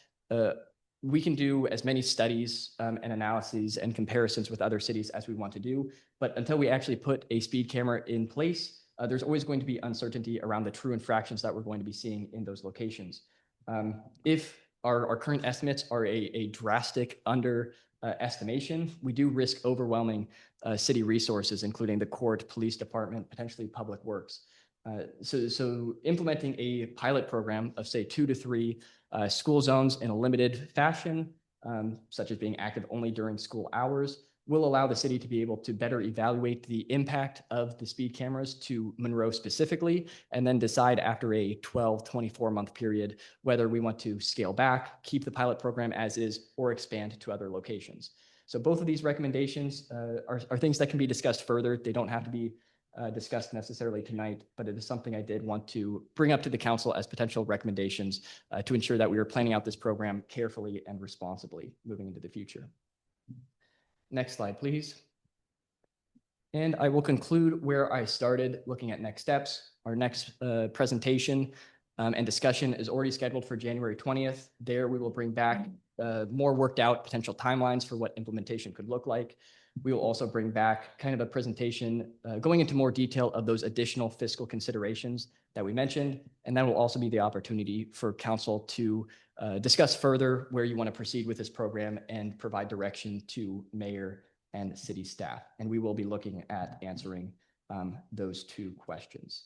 we can do as many studies and analyses and comparisons with other cities as we want to do, but until we actually put a speed camera in place, there's always going to be uncertainty around the true infractions that we're going to be seeing in those locations. If our current estimates are a drastic estimation, we do risk overwhelming city resources, including the court, police department, potentially public works. So implementing a pilot program of say 2 to 3 school zones in a limited fashion, such as being active only during school hours, will allow the city to be able to better evaluate the impact of the speed cameras to Monroe specifically, and then decide after a 12, 24-month period whether we want to scale back, keep the pilot program as is, or expand to other locations. So both of these recommendations are things that can be discussed further. They don't have to be discussed necessarily tonight, but it is something I did want to bring up to the council as potential recommendations to ensure that we are planning out this program carefully and responsibly moving into the future. Next slide, please. And I will conclude where I started, looking at next steps. Our next presentation and discussion is already scheduled for January 20th. There we will bring back more worked out potential timelines for what implementation could look like. We will also bring back kind of a presentation going into more detail of those additional fiscal considerations that we mentioned. And that will also be the opportunity for council to discuss further where you want to proceed with this program and provide direction to mayor and city staff. And we will be looking at answering those 2 questions.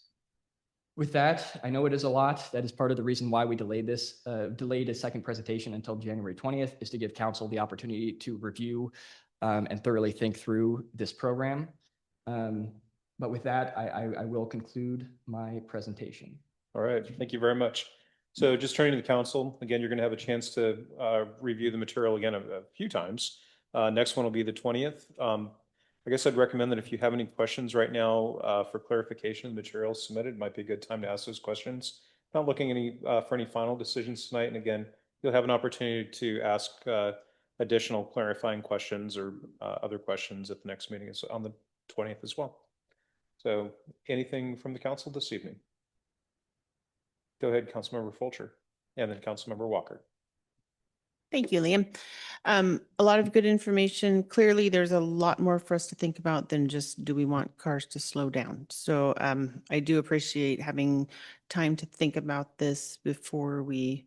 With that, I know it is a lot. That is part of the reason why we delayed a second presentation until January 20th, is to give council the opportunity to review and thoroughly think through this program. But with that, I will conclude my presentation. All right, thank you very much. So just turning to the council, again, you're going to have a chance to review the material again a few times. Next one will be the 20th. I guess I'd recommend that if you have any questions right now for clarification of the materials submitted, it might be a good time to ask those questions. Not looking for any final decisions tonight. And again, you'll have an opportunity to ask additional clarifying questions or other questions at the next meeting is on the 20th as well. So anything from the council this evening? Go ahead, Councilmember Fulcher, and then Councilmember Walker. Thank you, Liam. A lot of good information. Clearly, there's a lot more for us to think about than just, do we want cars to slow down? So I do appreciate having time to think about this before we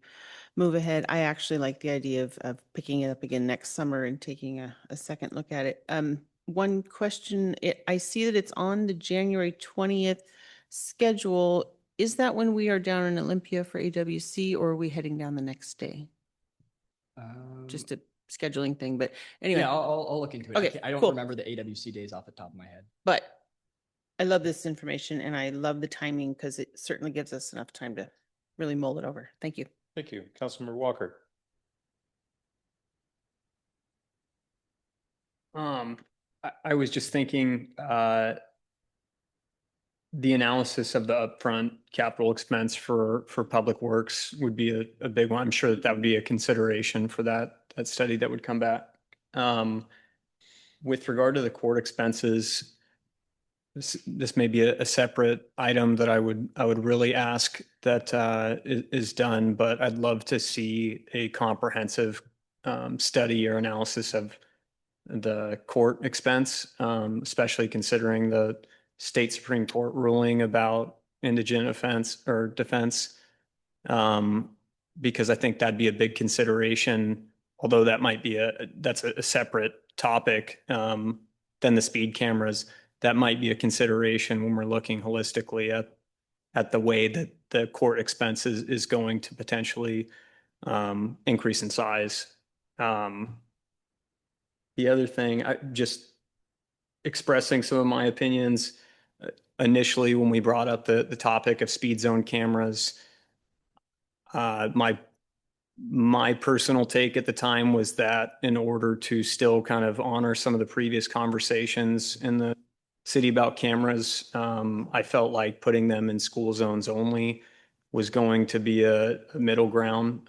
move ahead. I actually like the idea of picking it up again next summer and taking a second look at it. One question, I see that it's on the January 20th schedule. Is that when we are down in Olympia for AWC, or are we heading down the next day? Just a scheduling thing, but anyway. Yeah, I'll look into it. Okay, I don't cool. remember the AWC days off the top of my head. But I love this information and I love the timing because it certainly gives us enough time to really mull it over. Thank you. Thank you. Councilmember Walker. I was just thinking, the analysis of the upfront capital expense for public works would be a big one. I'm sure that would be a consideration for that study that would come back. With regard to the court expenses, this may be a separate item that I would really ask that is done, but I'd love to see a comprehensive study or analysis of the court expense, especially considering the state Supreme Court ruling about indigent offense or defense, because I think that'd be a big consideration, although that might be that's a separate topic than the speed cameras. That might be a consideration when we're looking holistically at the way that the court expenses is going to potentially increase in size. The other thing, I just expressing some of my opinions. Initially, when we brought up the topic of speed zone cameras, my personal take at the time was that in order to still kind of honor some of the previous conversations in the city about cameras. I felt like putting them in school zones only was going to be a middle ground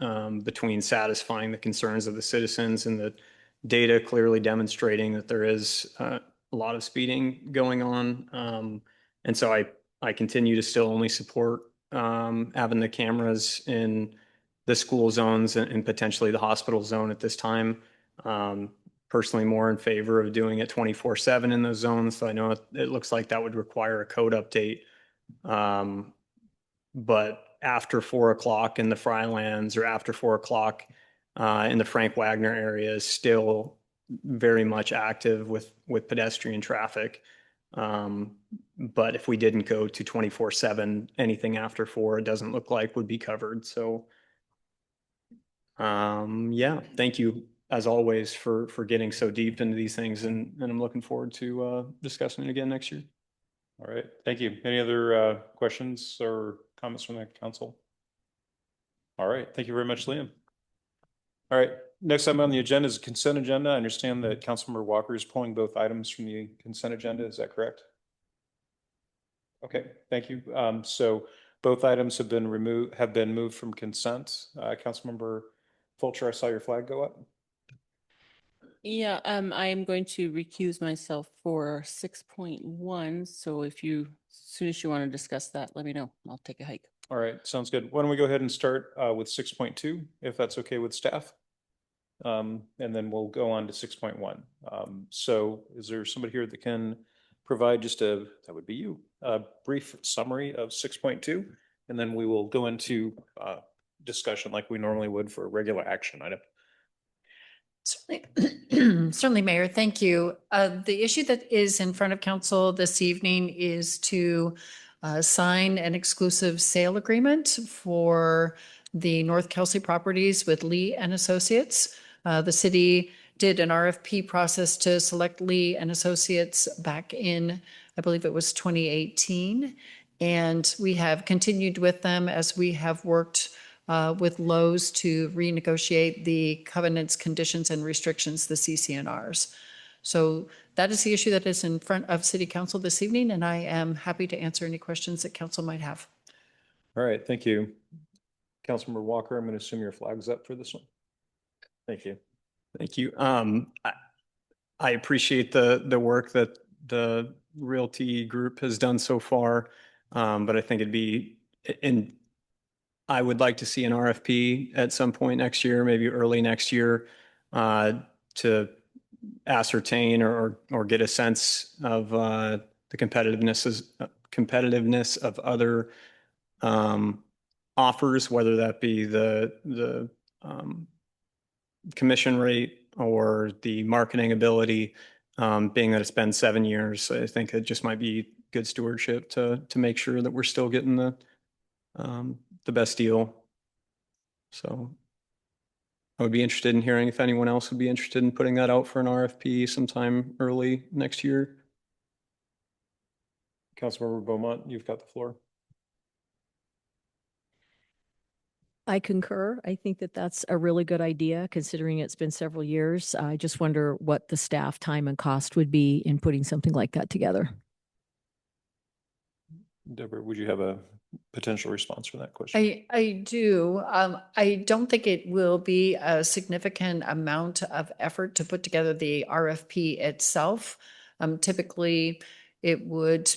between satisfying the concerns of the citizens and the data clearly demonstrating that there is a lot of speeding going on. And so I continue to still only support having the cameras in the school zones and potentially the hospital zone at this time. Personally more in favor of doing it 24/7 in those zones. So I know it looks like that would require a code update. But after 4 o'clock in the Frylands or after 4 o'clock in the Frank Wagner area is still very much active with pedestrian traffic. But if we didn't go to 24/7, anything after 4, it doesn't look like would be covered. So yeah, thank you as always for getting so deep into these things, and I'm looking forward to discussing it again next year. All right, thank you. Any other questions or comments from the council? All right, thank you very much, Liam. All right, next item on the agenda is a consent agenda. I understand that Councilmember Walker is pulling both items from the consent agenda. Is that correct? Okay, thank you. So both items have been moved from consent. Councilmember Fulcher, I saw your flag go up. Yeah, I am going to recuse myself for 6.1. So if you, as soon as you want to discuss that, let me know. I'll take a hike. All right, sounds good. Why don't we go ahead and start with 6.2, if that's okay with staff? And then we'll go on to 6.1. So is there somebody here that can provide that would be you, a brief summary of 6.2, and then we will go into discussion like we normally would for a regular action item. Certainly, certainly, Mayor, thank you. The issue that is in front of council this evening is to sign an exclusive sale agreement for the North Kelsey properties with Lee and Associates. The city did an RFP process to select Lee and Associates back in, I believe it was 2018. And we have continued with them as we have worked with Lowe's to renegotiate the covenants, conditions, and restrictions, the CCNRs. So that is the issue that is in front of City Council this evening, and I am happy to answer any questions that council might have. All right, thank you. Councilmember Walker, I'm going to assume your flag's up for this one. Thank you. Thank you. I appreciate the work that the Realty Group has done so far, but I think I would like to see an RFP at some point next year, maybe early next year, to ascertain or get a sense of the competitiveness of other offers, whether that be the commission rate or the marketing ability. Being that it's been 7 years, I think it just might be good stewardship to make sure that we're still getting the best deal. So I would be interested in hearing if anyone else would be interested in putting that out for an RFP sometime early next year. Councilmember Beaumont, you've got the floor. I concur. I think that that's a really good idea, considering it's been several years. I just wonder what the staff time and cost would be in putting something like that together. Deborah, would you have a potential response for that question? I do. I don't think it will be a significant amount of effort to put together the RFP itself. Typically, it would,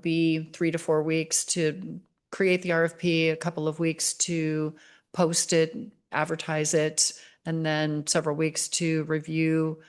be 3 to 4 weeks to create the RFP, a couple of weeks to post it, advertise it, and then several weeks to review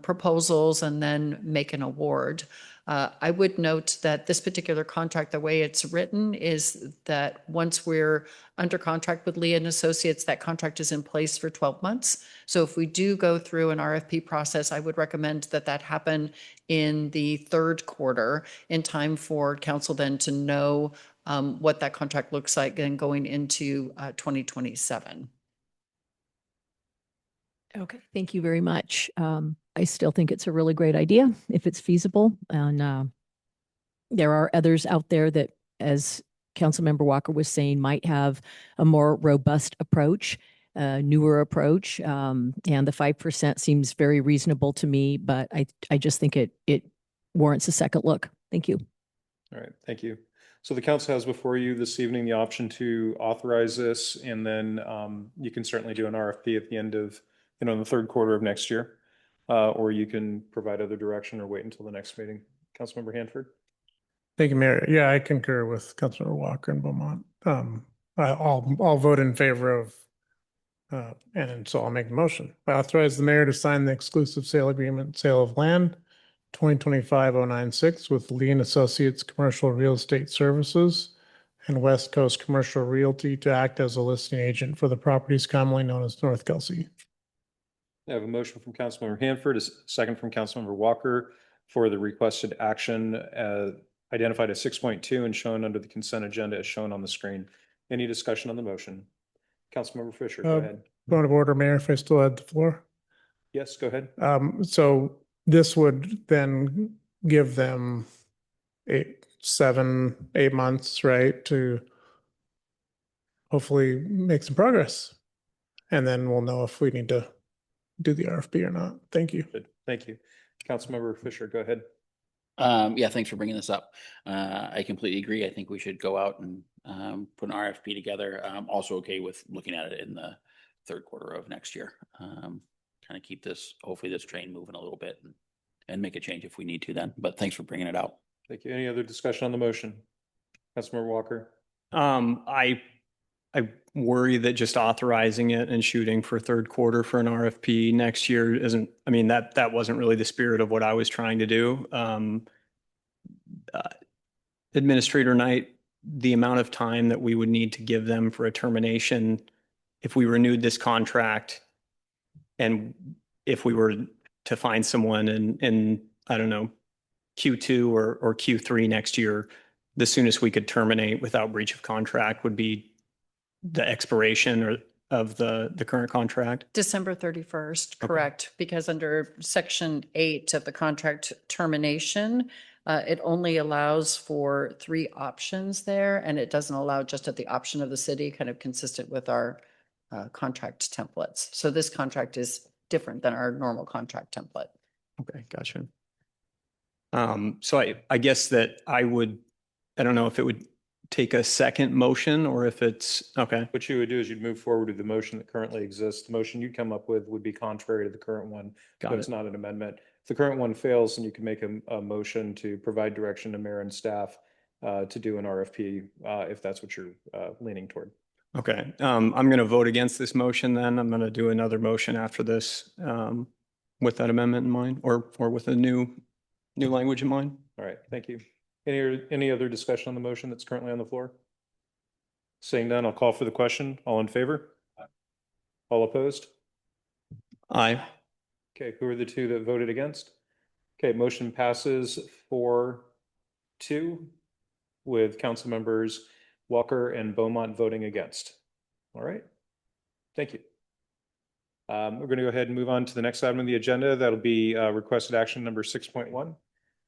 proposals and then make an award. I would note that this particular contract, the way it's written, is that once we're under contract with Lee and Associates, that contract is in place for 12 months. So if we do go through an RFP process, I would recommend that happen in the third quarter, in time for council then to know what that contract looks like and going into 2027. Okay, thank you very much. I still think it's a really great idea if it's feasible. And there are others out there that, as Councilmember Walker was saying, might have a more robust approach, newer approach. And the 5% seems very reasonable to me, but I just think it warrants a second look. Thank you. All right, thank you. So the council has before you this evening the option to authorize this, and then you can certainly do an RFP at the end of, in the third quarter of next year. Or you can provide other direction or wait until the next meeting. Councilmember Hanford? Thank you, Mayor. Yeah, I concur with Councilmember Walker and Beaumont. I'll vote in favor of, and so I'll make the motion. I authorize the mayor to sign the exclusive sale agreement, sale of land, 2025-096 with Lee and Associates Commercial Real Estate Services and West Coast Commercial Realty to act as a listing agent for the properties commonly known as North Kelsey. I have a motion from Councilmember Hanford, a second from Councilmember Walker for the requested action identified as 6.2 and shown under the consent agenda as shown on the screen. Any discussion on the motion? Councilmember Fisher, go ahead. Point of order, Mayor, if I still had the floor. Yes, go ahead. So this would then give them 8 months, right, to hopefully make some progress. And then we'll know if we need to do the RFP or not. Thank you. Good. Thank you. Councilmember Fisher, go ahead. Yeah, thanks for bringing this up. I completely agree. I think we should go out and put an RFP together. I'm also okay with looking at it in the third quarter of next year. Kind of keep this, hopefully this train moving a little bit and make a change if we need to then. But thanks for bringing it out. Thank you. Any other discussion on the motion? Councilmember Walker? I worry that just authorizing it and shooting for third quarter for an RFP next year isn't, I mean, that wasn't really the spirit of what I was trying to do. Administrator Knight, the amount of time that we would need to give them for a termination if we renewed this contract and if we were to find someone in I don't know, Q2 or Q3 next year, the soonest we could terminate without breach of contract would be the expiration of the current contract. December 31st, correct, because under Section 8 of the contract termination, it only allows for 3 options there, and it doesn't allow just at the option of the city, kind of consistent with our contract templates. So this contract is different than our normal contract template. Okay, gotcha. So I guess that I don't know if it would take a second motion or if it's, okay. What you would do is you'd move forward with the motion that currently exists. The motion you'd come up with would be contrary to the current one, but it's not an amendment. If the current one fails, then you can make a motion to provide direction to mayor and staff to do an RFP if that's what you're leaning toward. Okay, I'm going to vote against this motion then. I'm going to do another motion after this with that amendment in mind or with a new language in mind. All right, thank you. Any other discussion on the motion that's currently on the floor? Seeing none, I'll call for the question. All in favor? All opposed? Aye. Okay, who are the two that voted against? Okay, motion passes 4-2 with council members Walker and Beaumont voting against. All right, thank you. We're going to go ahead and move on to the next item on the agenda. That'll be requested action number 6.1.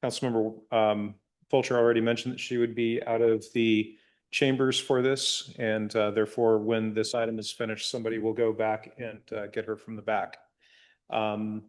Councilmember Fulcher already mentioned that she would be out of the chambers for this, and therefore, when this item is finished, somebody will go back and get her from the back. And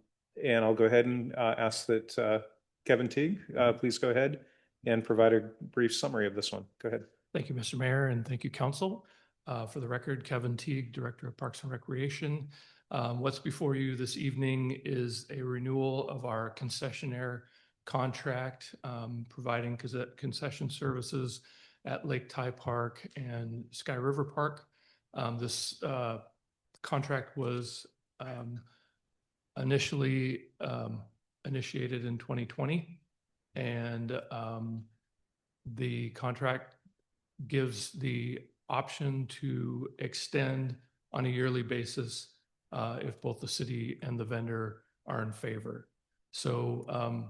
I'll go ahead and ask that Kevin Teague, please go ahead and provide a brief summary of this one. Go ahead. Thank you, Mr. Mayor, and thank you, Council. For the record, Kevin Teague, Director of Parks and Recreation. What's before you this evening is a renewal of our concessionaire contract, providing concession services at Lake Ty Park and Sky River Park. This contract was initially initiated in 2020, and the contract gives the option to extend on a yearly basis if both the city and the vendor are in favor. So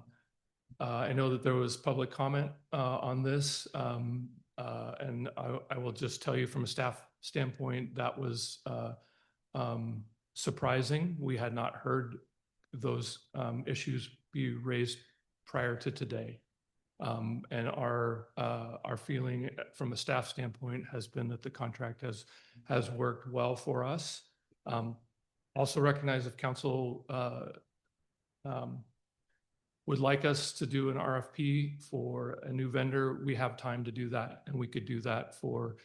I know that there was public comment on this, and I will just tell you from a staff standpoint, that was surprising. We had not heard those issues be raised prior to today. And our feeling from a staff standpoint has been that the contract has worked well for us. Also recognize if council would like us to do an RFP for a new vendor, we have time to do that. And we could do that for,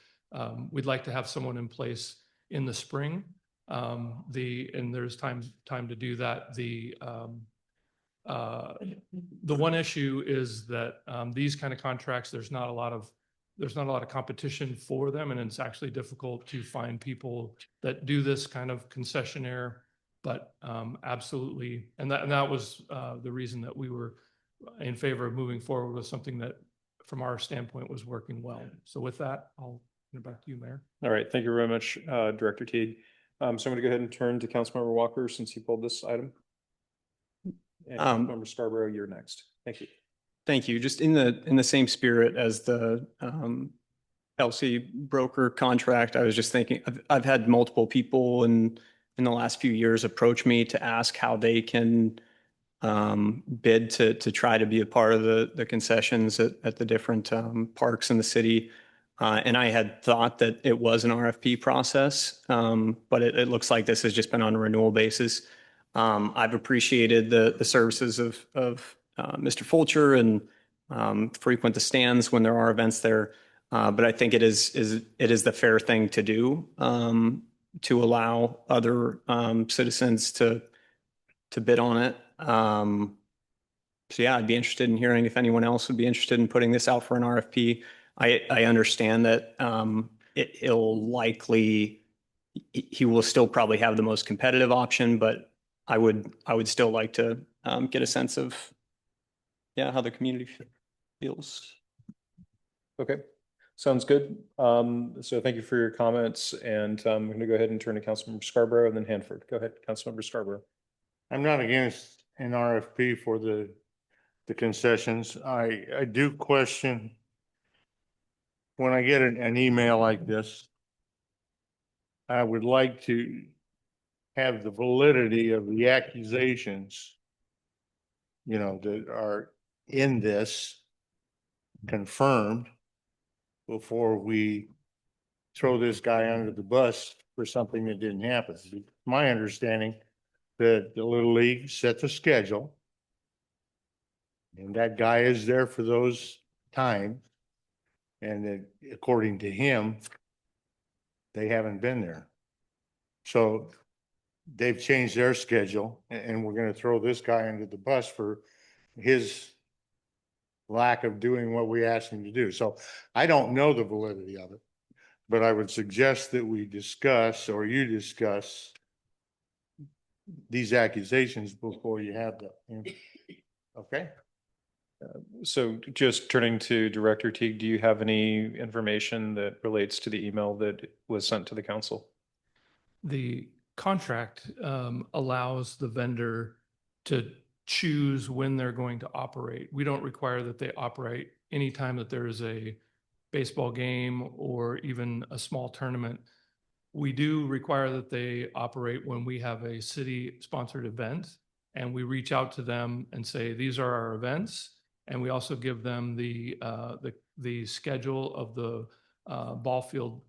we'd like to have someone in place in the spring. And there's time to do that. The one issue is that these kind of contracts, there's not a lot of competition for them, and it's actually difficult to find people that do this kind of concessionaire. But absolutely, and that was the reason that we were in favor of moving forward with something that, from our standpoint, was working well. So with that, I'll turn it back to you, Mayor. All right, thank you very much, Director Teague. So I'm going to go ahead and turn to Councilmember Walker since he pulled this item. And Councilmember Scarborough, you're next. Thank you. Thank you. Just in the same spirit as the LC broker contract, I was just thinking, I've had multiple people in the last few years approach me to ask how they can bid to try to be a part of the concessions at the different parks in the city. And I had thought that it was an RFP process, but it looks like this has just been on a renewal basis. I've appreciated the services of Mr. Fulcher and frequent the stands when there are events there. But I think it is the fair thing to do to allow other citizens to bid on it. So yeah, I'd be interested in hearing if anyone else would be interested in putting this out for an RFP. I understand that it'll likely, he will still probably have the most competitive option, but I would still like to get a sense of, yeah, how the community feels. Okay, sounds good. So thank you for your comments, and I'm going to go ahead and turn to Councilmember Scarborough and then Hanford. Go ahead, Councilmember Scarborough. I'm not against an RFP for the concessions. I do question when I get an email like this, I would like to have the validity of the accusations, you know, that are in this confirmed before we throw this guy under the bus for something that didn't happen. My understanding that the Little League set the schedule and that guy is there for those times. And that according to him, they haven't been there. So they've changed their schedule and we're going to throw this guy under the bus for his lack of doing what we asked him to do. So I don't know the validity of it, but I would suggest that we discuss, or you discuss, these accusations before you have them. Okay? So just turning to Director Teague, do you have any information that relates to the email that was sent to the council? The contract allows the vendor to choose when they're going to operate. We don't require that they operate anytime that there is a baseball game or even a small tournament. We do require that they operate when we have a city-sponsored event, and we reach out to them and say, these are our events. And we also give them the schedule of the ball field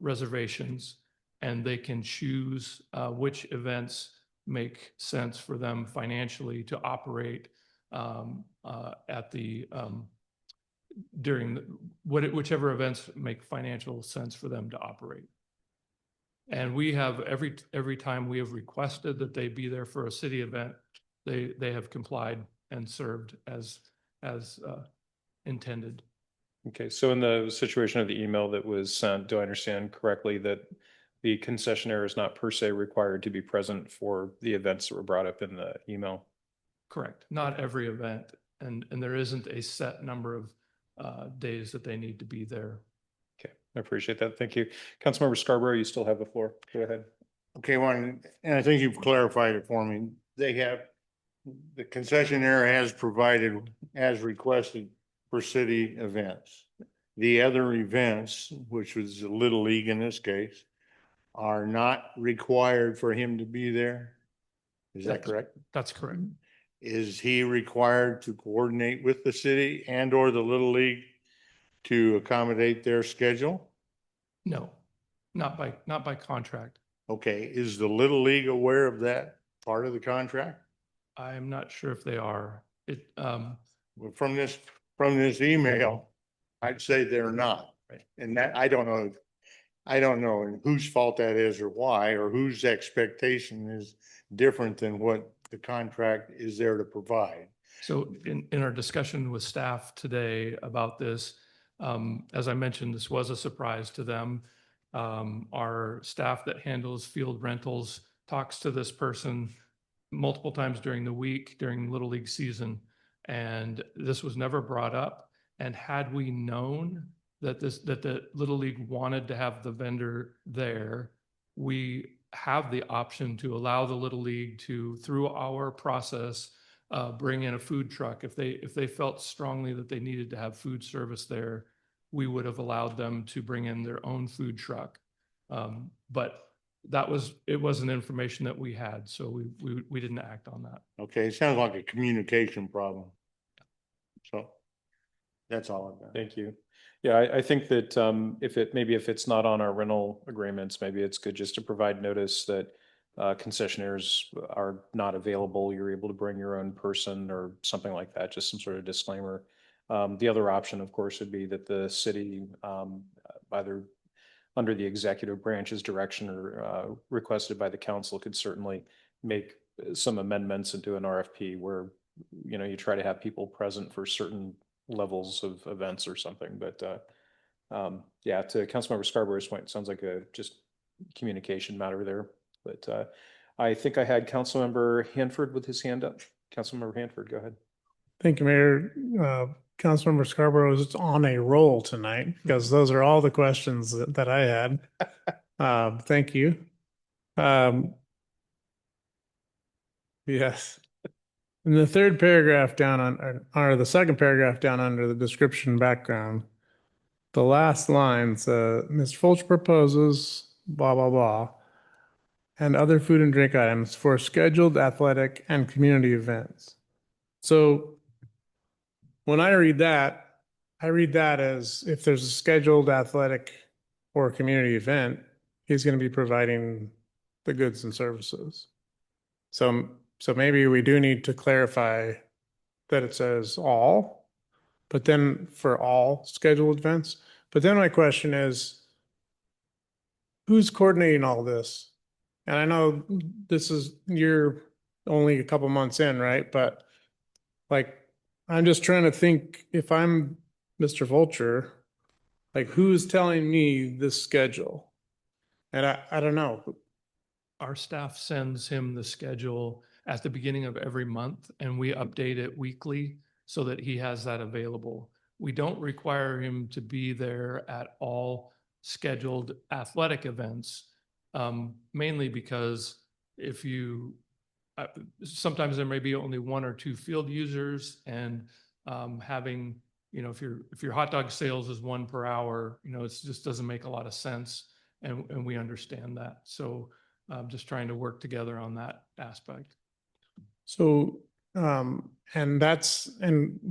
reservations, and they can choose which events make sense for them financially to operate at the whichever events make financial sense for them to operate. And we have every time we have requested that they be there for a city event, they have complied and served as intended. Okay, so in the situation of the email that was sent, do I understand correctly that the concessionaire is not per se required to be present for the events that were brought up in the email? Correct. Not every event, and there isn't a set number of days that they need to be there. Okay, I appreciate that. Thank you. Councilmember Scarborough, you still have the floor. Go ahead. Okay, and I think you've clarified it for me. The concessionaire has provided as requested for city events. The other events, which was the Little League in this case, are not required for him to be there. Is that correct? That's correct. Is he required to coordinate with the city and or the Little League to accommodate their schedule? No, not by contract. Okay, is the Little League aware of that part of the contract? I'm not sure if they are. Well, from this email, I'd say they're not. Right. And that, I don't know whose fault that is or why, or whose expectation is different than what the contract is there to provide. So in our discussion with staff today about this, as I mentioned, this was a surprise to them. Our staff that handles field rentals talks to this person multiple times during the week, during Little League season. And this was never brought up. And had we known that the Little League wanted to have the vendor there, we have the option to allow the Little League to, through our process, bring in a food truck. If they felt strongly that they needed to have food service there, we would have allowed them to bring in their own food truck. But it wasn't information that we had, so we didn't act on that. Okay, it sounds like a communication problem. So that's all I've got. Thank you. Yeah, I think that if it's not on our rental agreements, maybe it's good just to provide notice that concessionaires are not available. You're able to bring your own person or something like that, just some sort of disclaimer. The other option, of course, would be that the city, either under the executive branch's direction or requested by the council, could certainly make some amendments into an RFP where, you try to have people present for certain levels of events or something. But yeah, to Councilmember Scarborough's point, it sounds like a just communication matter there. But I think I had Councilmember Hanford with his hand up. Councilmember Hanford, go ahead. Thank you, Mayor. Councilmember Scarborough is on a roll tonight because those are all the questions that I had. Thank you. Yes. In the third paragraph down or the second paragraph down under the description background, the last line says, Mr. Fulch proposes blah, blah, blah, and other food and drink items for scheduled athletic and community events. So when I read that as if there's a scheduled athletic or community event, he's going to be providing the goods and services. So maybe we do need to clarify that it says all, but then for all scheduled events. But then my question is, who's coordinating all this? And I know you're only a couple months in, right? But like, I'm just trying to think, if I'm Mr. Vulture, like, who's telling me this schedule? And I don't know. Our staff sends him the schedule at the beginning of every month, and we update it weekly so that he has that available. We don't require him to be there at all scheduled athletic events, mainly because sometimes there may be only one or two field users, and having, if your hot dog sales is 1 per hour, it just doesn't make a lot of sense, and we understand that. So just trying to work together on that aspect. So, and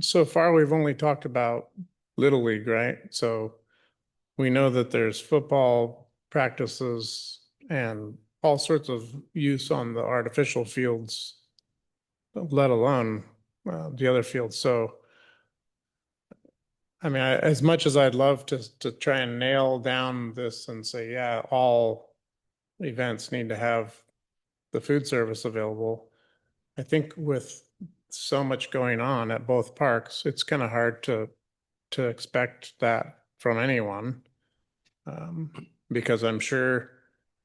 so far we've only talked about Little League, right? So we know that there's football practices and all sorts of use on the artificial fields, let alone the other fields. So, I mean, as much as I'd love to try and nail down this and say, yeah, all events need to have the food service available, I think with so much going on at both parks, it's kind of hard to expect that from anyone. Because I'm sure,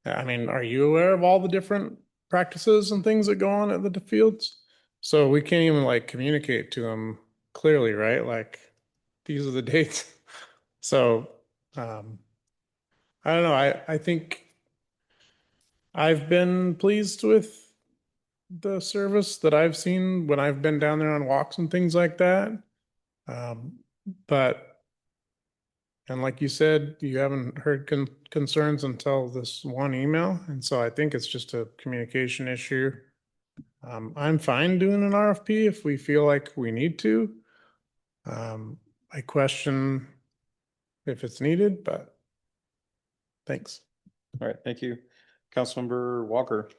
I mean, are you aware of all the different practices and things that go on at the fields? So we can't even like communicate to them clearly, right? Like, these are the dates. So, I don't know. I think I've been pleased with the service that I've seen when I've been down there on walks and things like that. But, and like you said, you haven't heard concerns until this one email. And so I think it's just a communication issue. I'm fine doing an RFP if we feel like we need to. I question if it's needed, but thanks. All right, thank you. Councilmember Walker.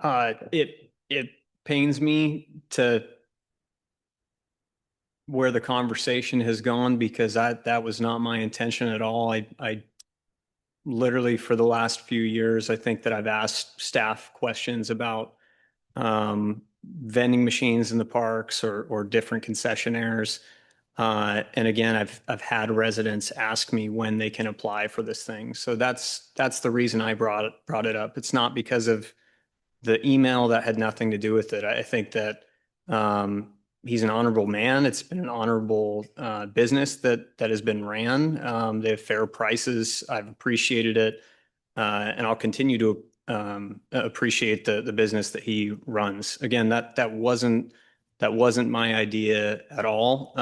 It pains me to where the conversation has gone because that was not my intention at all. I literally for the last few years, I think that I've asked staff questions about vending machines in the parks or different concessionaires. And again, I've had residents ask me when they can apply for this thing. So that's the reason I brought it up. It's not because of the email. That had nothing to do with it. I think that he's an honorable man. It's been an honorable business that has been ran. They have fair prices. I've appreciated it, and I'll continue to appreciate the business that he runs. Again, that wasn't my idea at all.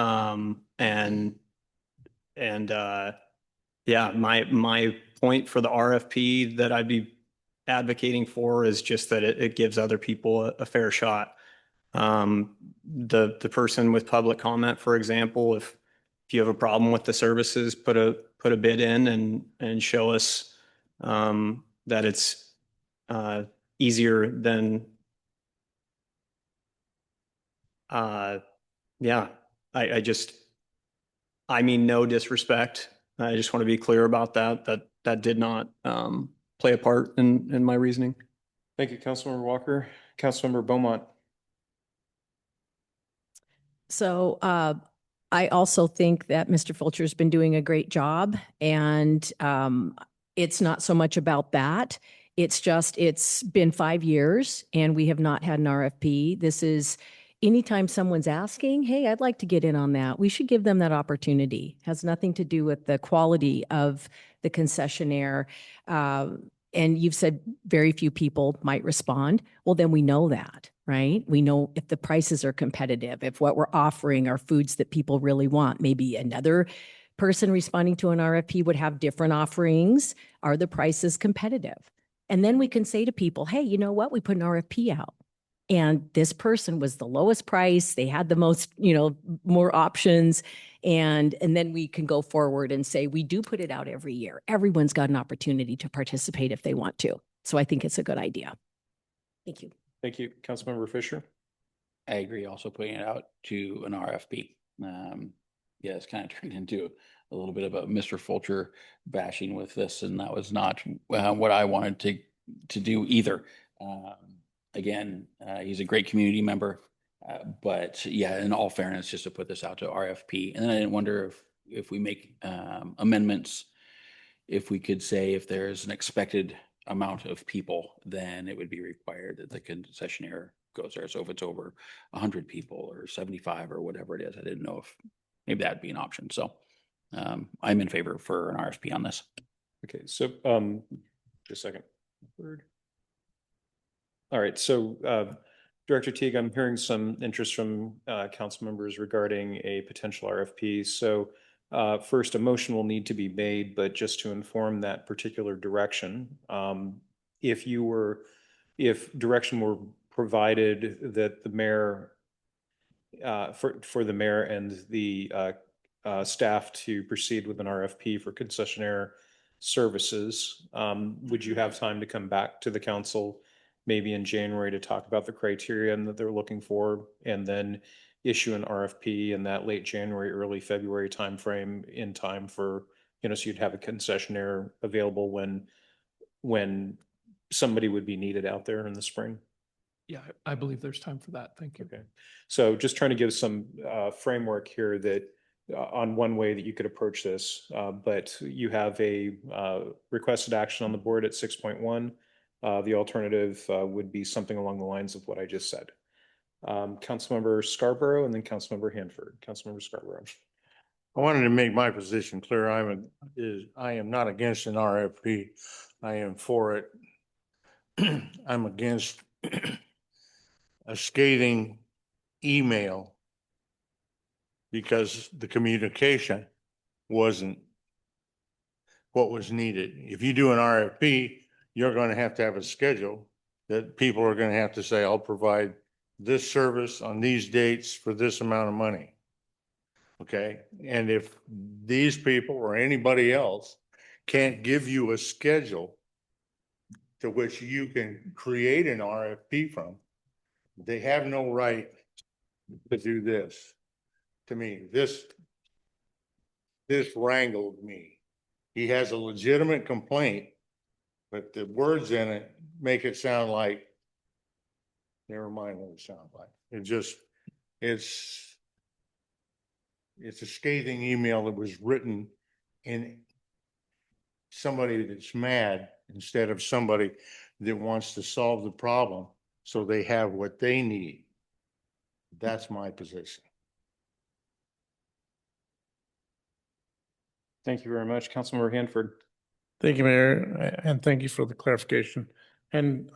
Yeah, my point for the RFP that I'd be advocating for is just that it gives other people a fair shot. The person with public comment, for example, if you have a problem with the services, put a bid in and show us that it's easier than yeah. I mean no disrespect. I just want to be clear about that did not play a part in my reasoning. Thank you, Councilmember Walker. Councilmember Beaumont. So I also think that Mr. Fulcher's been doing a great job, and it's not so much about that. It's just, it's been 5 years and we have not had an RFP. This is anytime someone's asking, hey, I'd like to get in on that, we should give them that opportunity. Has nothing to do with the quality of the concessionaire. And you've said very few people might respond. Well, then we know that, right? We know if the prices are competitive, if what we're offering are foods that people really want. Maybe another person responding to an RFP would have different offerings. Are the prices competitive? And then we can say to people, hey, you know what? We put an RFP out, and this person was the lowest price. They had the most, more options. And then we can go forward and say, we do put it out every year. Everyone's got an opportunity to participate if they want to. So I think it's a good idea. Thank you. Thank you, Councilmember Fisher. I agree. Also putting it out to an RFP. Yeah, it's kind of turned into a little bit of a Mr. Fulcher bashing with this, and that was not what I wanted to do either. Again, he's a great community member, but yeah, in all fairness, just to put this out to RFP. And then I didn't wonder if we make amendments, if we could say if there's an expected amount of people, then it would be required that the concessionaire goes there. So if it's over 100 people or 75 or whatever it is, I didn't know if maybe that'd be an option. So I'm in favor for an RFP on this. Okay, so just a second. All right, so Director Teague, I'm hearing some interest from council members regarding a potential RFP. So first, a motion will need to be made, but just to inform that particular direction, if direction were provided that the mayor, for the mayor and the staff to proceed with an RFP for concessionaire services, would you have time to come back to the council maybe in January to talk about the criteria that they're looking for, and then issue an RFP in that late January, early February timeframe in time for, so you'd have a concessionaire available when somebody would be needed out there in the spring? Yeah, I believe there's time for that. Thank you. Okay. So just trying to give some framework here that on one way that you could approach this, but you have a requested action on the board at 6.1. The alternative would be something along the lines of what I just said. Councilmember Scarborough and then Councilmember Hanford. Councilmember Scarborough. I wanted to make my position clear. I am not against an RFP. I am for it. I'm against a scathing email because the communication wasn't what was needed. If you do an RFP, you're going to have a schedule that people are going to have to say, I'll provide this service on these dates for this amount of money. Okay. And if these people or anybody else can't give you a schedule to which you can create an RFP from. They have no right to do this. To me, this wrangled me. He has a legitimate complaint, but the words in it make it sound like, never mind what it sounds like. It's a scathing email that was written in somebody that's mad instead of somebody that wants to solve the problem so they have what they need. That's my position. Thank you very much. Councilmember Hanford. Thank you, Mayor, and thank you for the clarification. And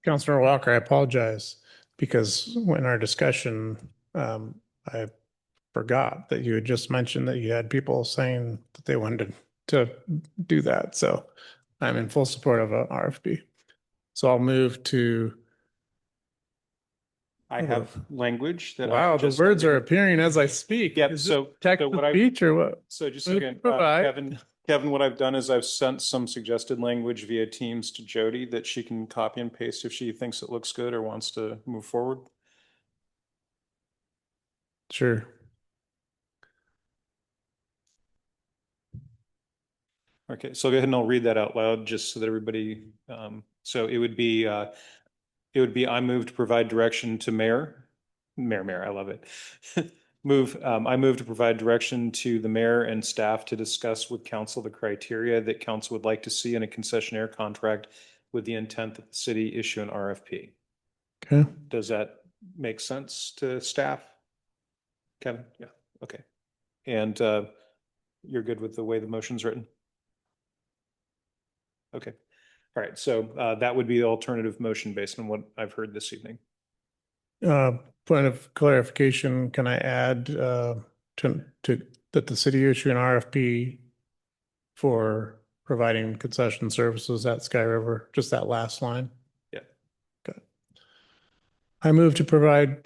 Councilor Walker, I apologize because in our discussion, I forgot that you had just mentioned that you had people saying that they wanted to do that. So I'm in full support of a RFP. So I'll move to. I have language that. Wow, the words are appearing as I speak. Yep. Is So it text what to speech or what? So just Move again, to provide. Kevin, what I've done is I've sent some suggested language via Teams to Jody that she can copy and paste if she thinks it looks good or wants to move forward. Sure. Okay, so go ahead and I'll read that out loud just so that everybody, so it would be, I move to provide direction to Mayor, I love it. I move to provide direction to the mayor and staff to discuss with council the criteria that council would like to see in a concessionaire contract with the intent that the city issue an RFP. Okay. Does that make sense to staff? Kevin? Yeah, okay. And you're good with the way the motion's written? Okay. All right. So that would be the alternative motion based on what I've heard this evening. Point of clarification, can I add to that the city issue an RFP for providing concession services at Sky River, just that last line? Yeah. Okay. I move to provide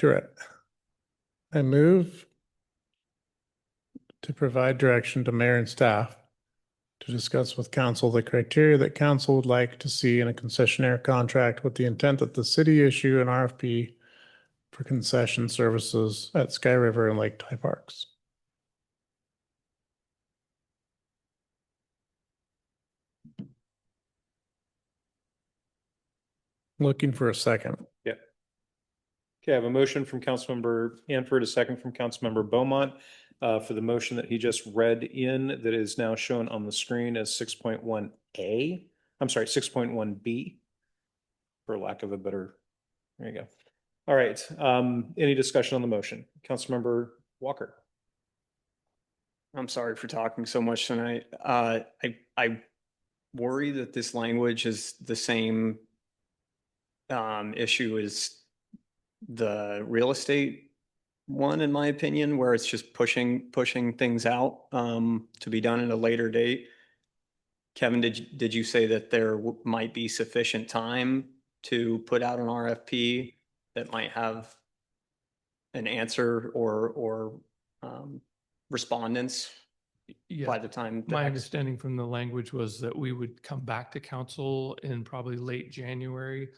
direction to mayor and staff to discuss with council the criteria that council would like to see in a concessionaire contract with the intent that the city issue an RFP for concession services at Sky River and Lake Ty Parks. Looking for a second. Yeah. Okay, I have a motion from Councilmember Hanford, a second from Councilmember Beaumont for the motion that he just read in that is now shown on the screen as 6.1A. I'm sorry, 6.1B, for lack of a better, there you go. All right, any discussion on the motion? Councilmember Walker. I'm sorry for talking so much tonight. I worry that this language is the same issue as the real estate one, in my opinion, where it's just pushing things out to be done at a later date. Kevin, did you say that there might be sufficient time to put out an RFP that might have an answer or respondents Yeah. by the time? My understanding from the language was that we would come back to council in probably late January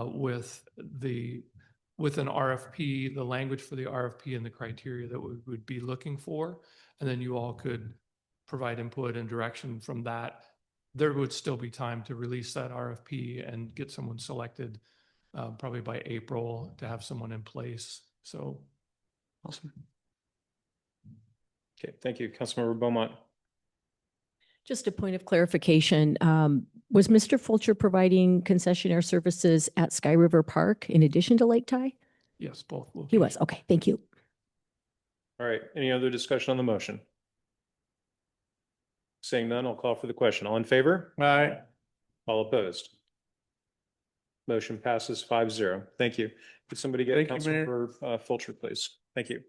with an RFP, the language for the RFP and the criteria that we would be looking for. And then you all could provide input and direction from that. There would still be time to release that RFP and get someone selected probably by April to have someone in place. So. Awesome. Okay, thank you. Councilmember Beaumont. Just a point of clarification. Was Mr. Fulcher providing concessionaire services at Sky River Park in addition to Lake Ty? Yes, both. He was. Okay, thank you. All right, any other discussion on the motion? Seeing none, I'll call for the question. All in favor? Aye. All opposed? Motion passes 5-0. Thank you. Could somebody get Thank you, Mayor. Councilmember Fulcher, please? Thank you.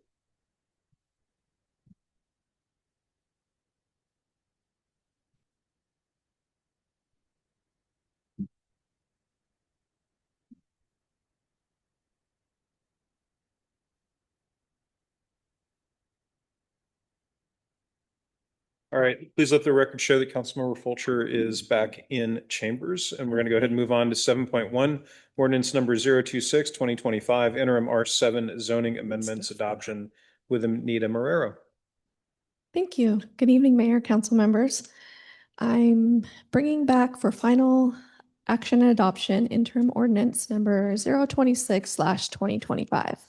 All right, please let the record show that Councilmember Fulcher is back in chambers, and we're going to go ahead and move on to 7.1, ordinance number 026-2025, interim R7 zoning amendments adoption with Anita Marrero. Thank you. Good evening, Mayor, council members. I'm bringing back for final action and adoption interim ordinance number 026/2025.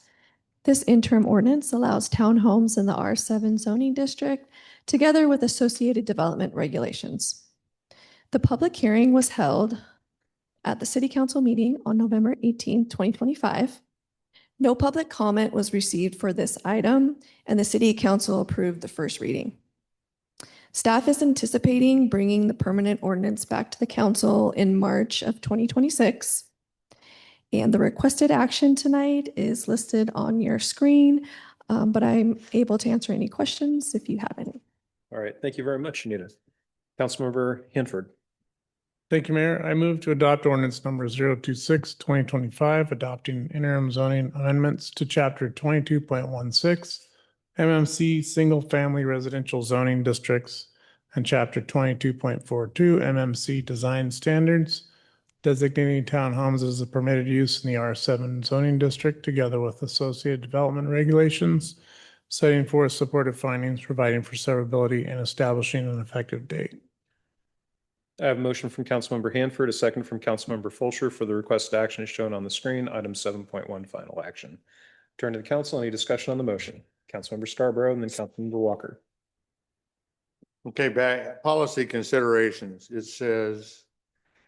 This interim ordinance allows townhomes in the R7 zoning district together with associated development regulations. The public hearing was held at the City Council meeting on November 18, 2025. No public comment was received for this item, and the City Council approved the first reading. Staff is anticipating bringing the permanent ordinance back to the council in March of 2026. And the requested action tonight is listed on your screen, but I'm able to answer any questions if you have any. All right, thank you very much, Anita. Councilmember Hanford. Thank you, Mayor. I move to adopt ordinance number 026-2025, adopting interim zoning amendments to chapter 22.16, MMC Single Family Residential Zoning Districts, and chapter 22.42, MMC Design Standards, designating townhomes as a permitted use in the R7 zoning district together with associated development regulations, setting forth supportive findings, providing for severability, and establishing an effective date. I have a motion from Councilmember Hanford, a second from Councilmember Fulcher for the requested action as shown on the screen, item 7.1, final action. Turn to the council. Any discussion on the motion? Councilmember Scarborough and then Councilmember Walker. Okay, back, policy considerations. It says,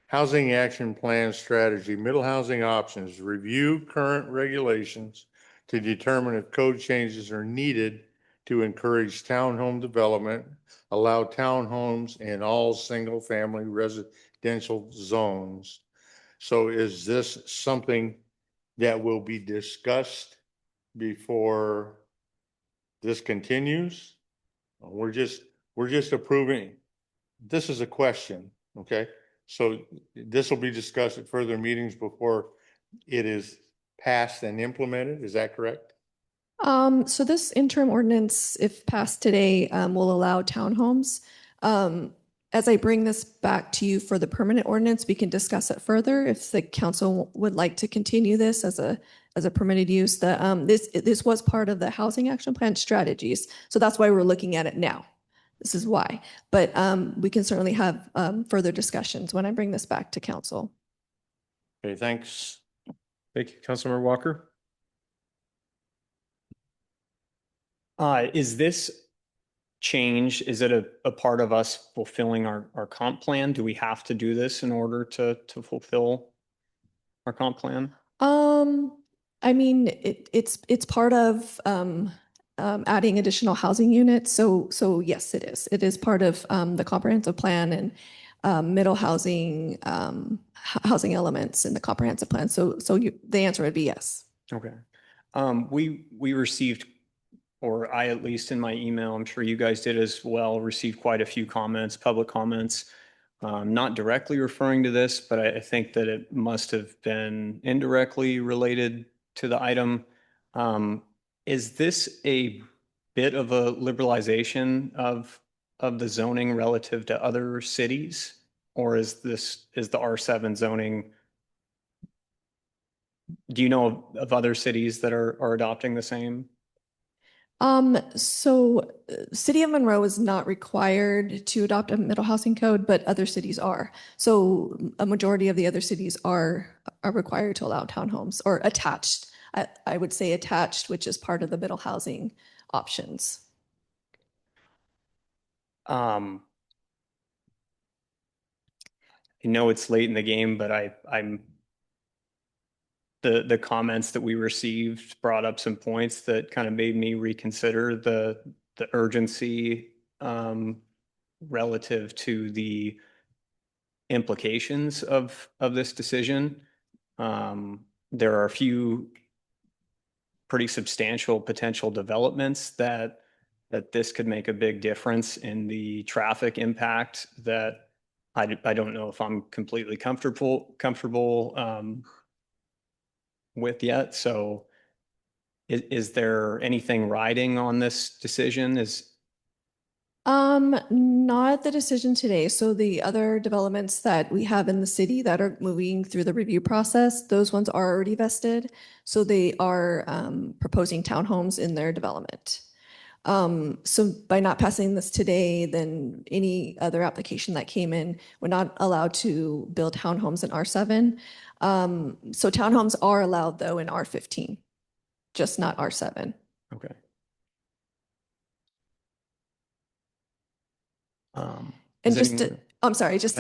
housing action plan strategy, middle housing options, review current regulations to determine if code changes are needed to encourage townhome development, allow townhomes in all single-family residential zones. So is this something that will be discussed before this continues? We're just approving. This is a question, okay? So this will be discussed at further meetings before it is passed and implemented. Is that correct? So this interim ordinance, if passed today, will allow townhomes. As I bring this back to you for the permanent ordinance, we can discuss it further if the council would like to continue this as a permitted use. This was part of the housing action plan strategies, so that's why we're looking at it now. This is why, but we can certainly have further discussions when I bring this back to council. Okay, thanks. Thank you. Councilmember Walker. Is this change, is it a part of us fulfilling our comp plan? Do we have to do this in order to fulfill our comp plan? I mean, it's part of adding additional housing units. So yes, it is. It is part of the comprehensive plan and middle housing housing elements in the comprehensive plan. So the answer would be yes. Okay. We received, or I, at least in my email, I'm sure you guys did as well, received quite a few comments, public comments, not directly referring to this, but I think that it must have been indirectly related to the item. Is this a bit of a liberalization of the zoning relative to other cities? Or is the R7 zoning, do you know of other cities that are adopting the same? So City of Monroe is not required to adopt a middle housing code, but other cities are. So a majority of the other cities are required to allow townhomes or attached. I would say attached, which is part of the middle housing options. I know it's late in the game, but I'm the comments that we received brought up some points that kind of made me reconsider the urgency relative to the implications of this decision. There are a few pretty substantial potential developments that this could make a big difference in the traffic impact that I don't know if I'm completely comfortable with yet. So is there anything riding on this decision? Not the decision today. So the other developments that we have in the city that are moving through the review process, those ones are already vested. So they are proposing townhomes in their development. So by not passing this today, then any other application that came in, we're not allowed to build townhomes in R7. So townhomes are allowed though in R15, just not R7. Okay. And Does just to, anyone- I'm sorry, just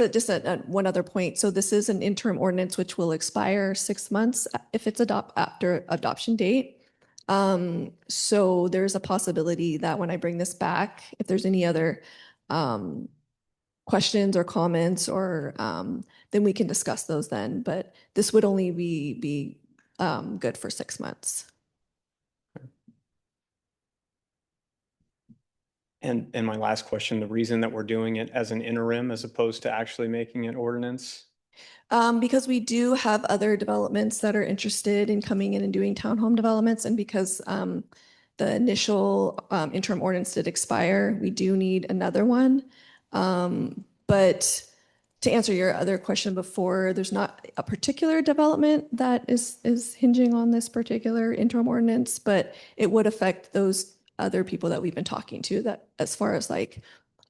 one other point. So this is an interim ordinance which will expire 6 months if it's after adoption date. So there's a possibility that when I bring this back, if there's any other questions or comments or then we can discuss those then. But this would only be good for 6 months. And my last question, the reason that we're doing it as an interim as opposed to actually making an ordinance? Because we do have other developments that are interested in coming in and doing townhome developments, and because the initial interim ordinance did expire, we do need another one. But to answer your other question before, there's not a particular development that is hinging on this particular interim ordinance, but it would affect those other people that we've been talking to, that as far as like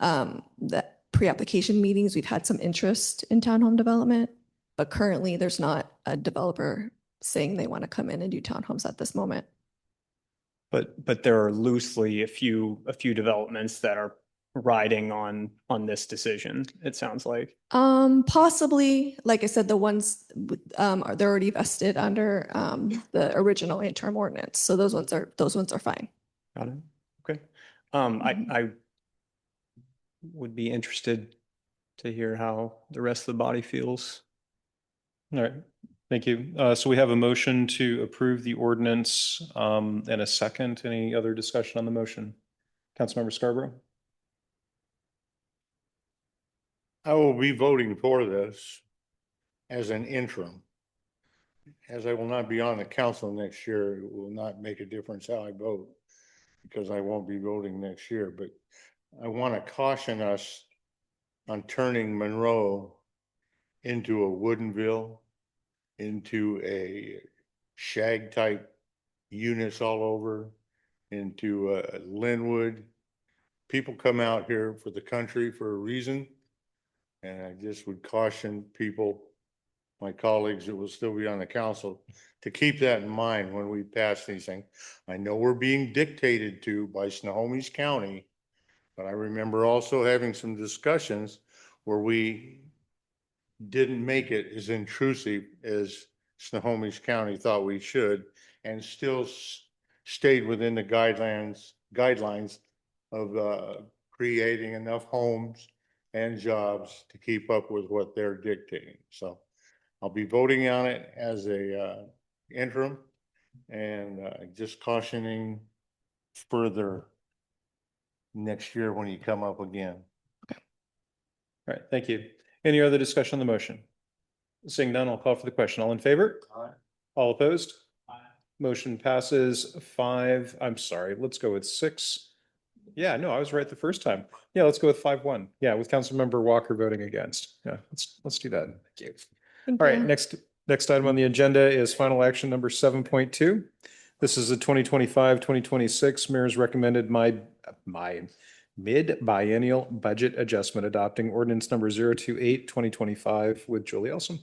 the pre-application meetings, we've had some interest in townhome development, but currently there's not a developer saying they want to come in and do townhomes at this moment. But there are loosely a few developments that are riding on this decision, it sounds like. Possibly, like I said, the ones they're already vested under the original interim ordinance. So those ones are fine. Got it. Okay. I would be interested to hear how the rest of the body feels. All right, thank you. So we have a motion to approve the ordinance and a second. Any other discussion on the motion? Councilmember Scarborough? I will be voting for this as an interim. As I will not be on the council next year, it will not make a difference how I vote because I won't be voting next year. But I want to caution us on turning Monroe into a Woodinville, into a shag type units all over, into Linwood. People come out here for the country for a reason. And I just would caution people, my colleagues that will still be on the council, to keep that in mind when we pass these things. I know we're being dictated to by Snohomish County, but I remember also having some discussions where we didn't make it as intrusive as Snohomish County thought we should, and still stayed within the guidelines of creating enough homes and jobs to keep up with what they're dictating. So I'll be voting on it as a interim and just cautioning further next year when you come up again. All right, thank you. Any other discussion on the motion? Seeing none, I'll call for the question. All in favor? Aye. All opposed? Aye. Motion passes 5. I'm sorry, let's go with 6. Yeah, no, I was right the first time. Yeah, let's go with 5-1. Yeah, with Councilmember Walker voting against. Yeah, let's do that. Thank you. Thank All right, you. next item on the agenda is final action number 7.2. This is a 2025-2026 mayor's recommended my mid-biennial budget adjustment, adopting ordinance number 028-2025 with Julie Elsom.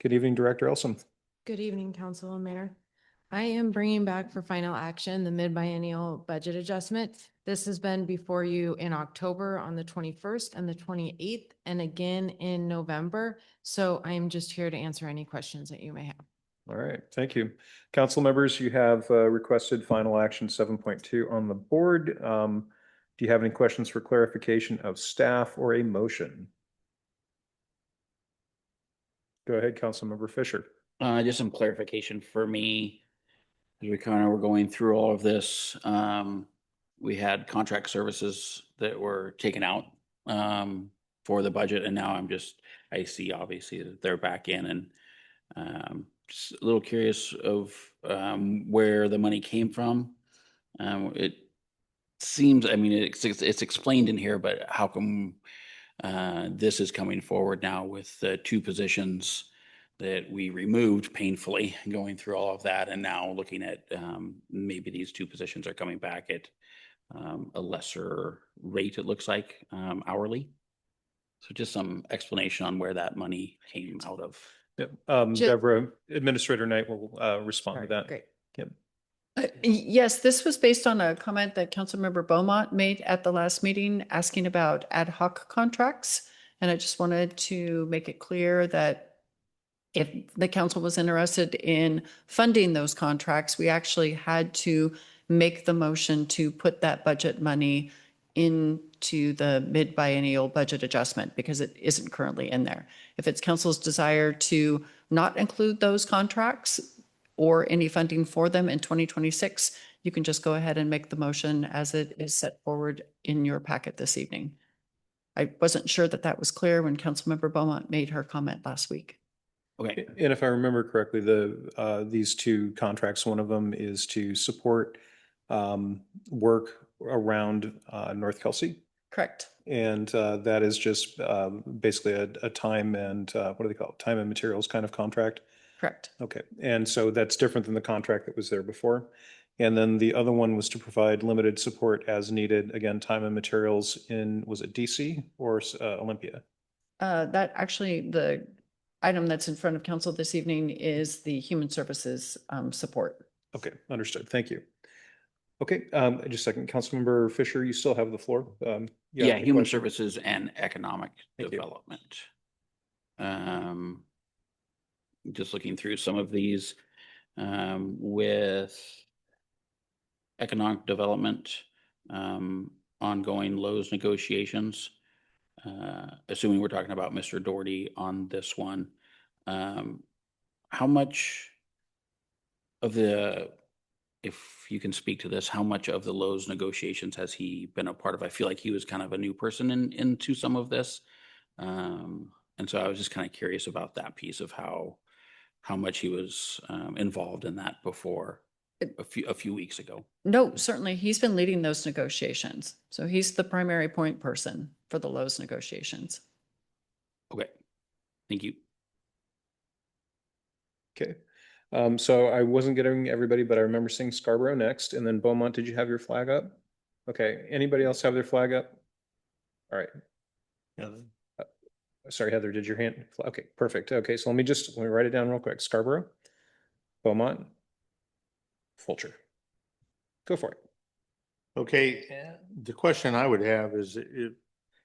Good evening, Director Elsom. Good evening, Council and Mayor. I am bringing back for final action the mid-biennial budget adjustment. This has been before you in October on the 21st and the 28th, and again in November. So I am just here to answer any questions that you may have. All right, thank you. Council members, you have requested final action 7.2 on the board. Do you have any questions for clarification of staff or a motion? Go ahead, Councilmember Fisher. Just some clarification for me. As we kind of were going through all of this, we had contract services that were taken out for the budget, and now I see obviously that they're back in, and just a little curious of where the money came from. seems, I mean, it's explained in here, but how come this is coming forward now with the two positions that we removed painfully, going through all of that, and now looking at maybe these two positions are coming back at a lesser rate, it looks like, hourly. So just some explanation on where that money came out of. Yep. Ju- Deborah, Administrator Knight will respond to Sorry, that. Great. Yep. Yes, this was based on a comment that Councilmember Beaumont made at the last meeting asking about ad hoc contracts. And I just wanted to make it clear that if the council was interested in funding those contracts, we actually had to make the motion to put that budget money into the mid-biennial budget adjustment because it isn't currently in there. If it's council's desire to not include those contracts or any funding for them in 2026, you can just go ahead and make the motion as it is set forward in your packet this evening. I wasn't sure that that was clear when Councilmember Beaumont made her comment last week. Okay. And if I remember correctly, these two contracts, one of them is to support work around North Kelsey. Correct. And that is just basically a time and what do they call it? Time and materials kind of contract. Correct. Okay. And so that's different than the contract that was there before. And then the other one was to provide limited support as needed, again, time and materials in, was it DC or Olympia? That actually, the item that's in front of council this evening is the human services support. Okay, understood. Thank you. Okay, just a second. Councilmember Fisher, you still have the floor. You have any Human questions? services and economic Thank you. development. Just looking through some of these with economic development, ongoing Lowe's negotiations. Assuming we're talking about Mr. Doherty on this one, how much of the, if you can speak to this, how much of the Lowe's negotiations has he been a part of? I feel like he was kind of a new person into some of this. And so I was just kind of curious about that piece of how much he was involved in that before a few weeks ago. No, certainly. He's been leading those negotiations. So he's the primary point person for the Lowe's negotiations. Okay, thank you. Okay. So I wasn't getting everybody, but I remember seeing Scarborough next, and then Beaumont, did you have your flag up? Okay, anybody else have their flag up? All right. Sorry, Heather, did your hand? Okay, perfect. Okay, so let me write it down real quick. Scarborough, Beaumont, Fulcher. Go for it. Okay, the question I would have is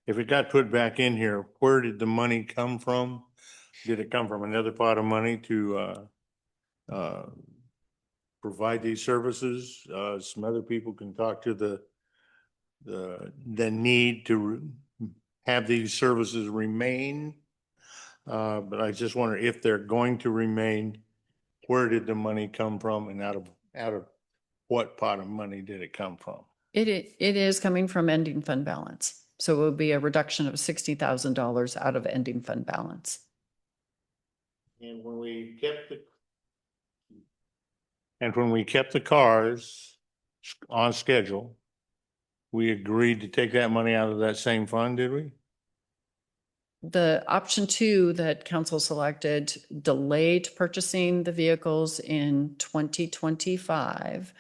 if it got put back in here, where did the money come from? Did it come from another pot of money to provide these services? Some other people can talk to the need to have these services remain. But I just wonder if they're going to remain, where did the money come from, and out of what pot of money did it come from? It is coming from ending fund balance. So it would be a reduction of $60,000 out of ending fund balance. And when we kept the cars on schedule, we agreed to take that money out of that same fund, did we? The option 2 that council selected delayed purchasing the vehicles in 2025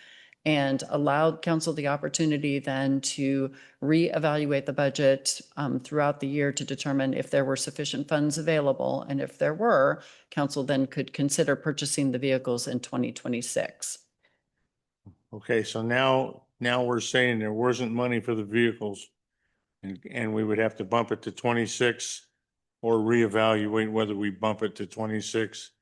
and allowed council the opportunity then to reevaluate the budget throughout the year to determine if there were sufficient funds available. And if there were, council then could consider purchasing the vehicles in 2026. Okay, so now we're saying there wasn't money for the vehicles, and we would have to bump it to 26 or reevaluate whether we bump it to 26,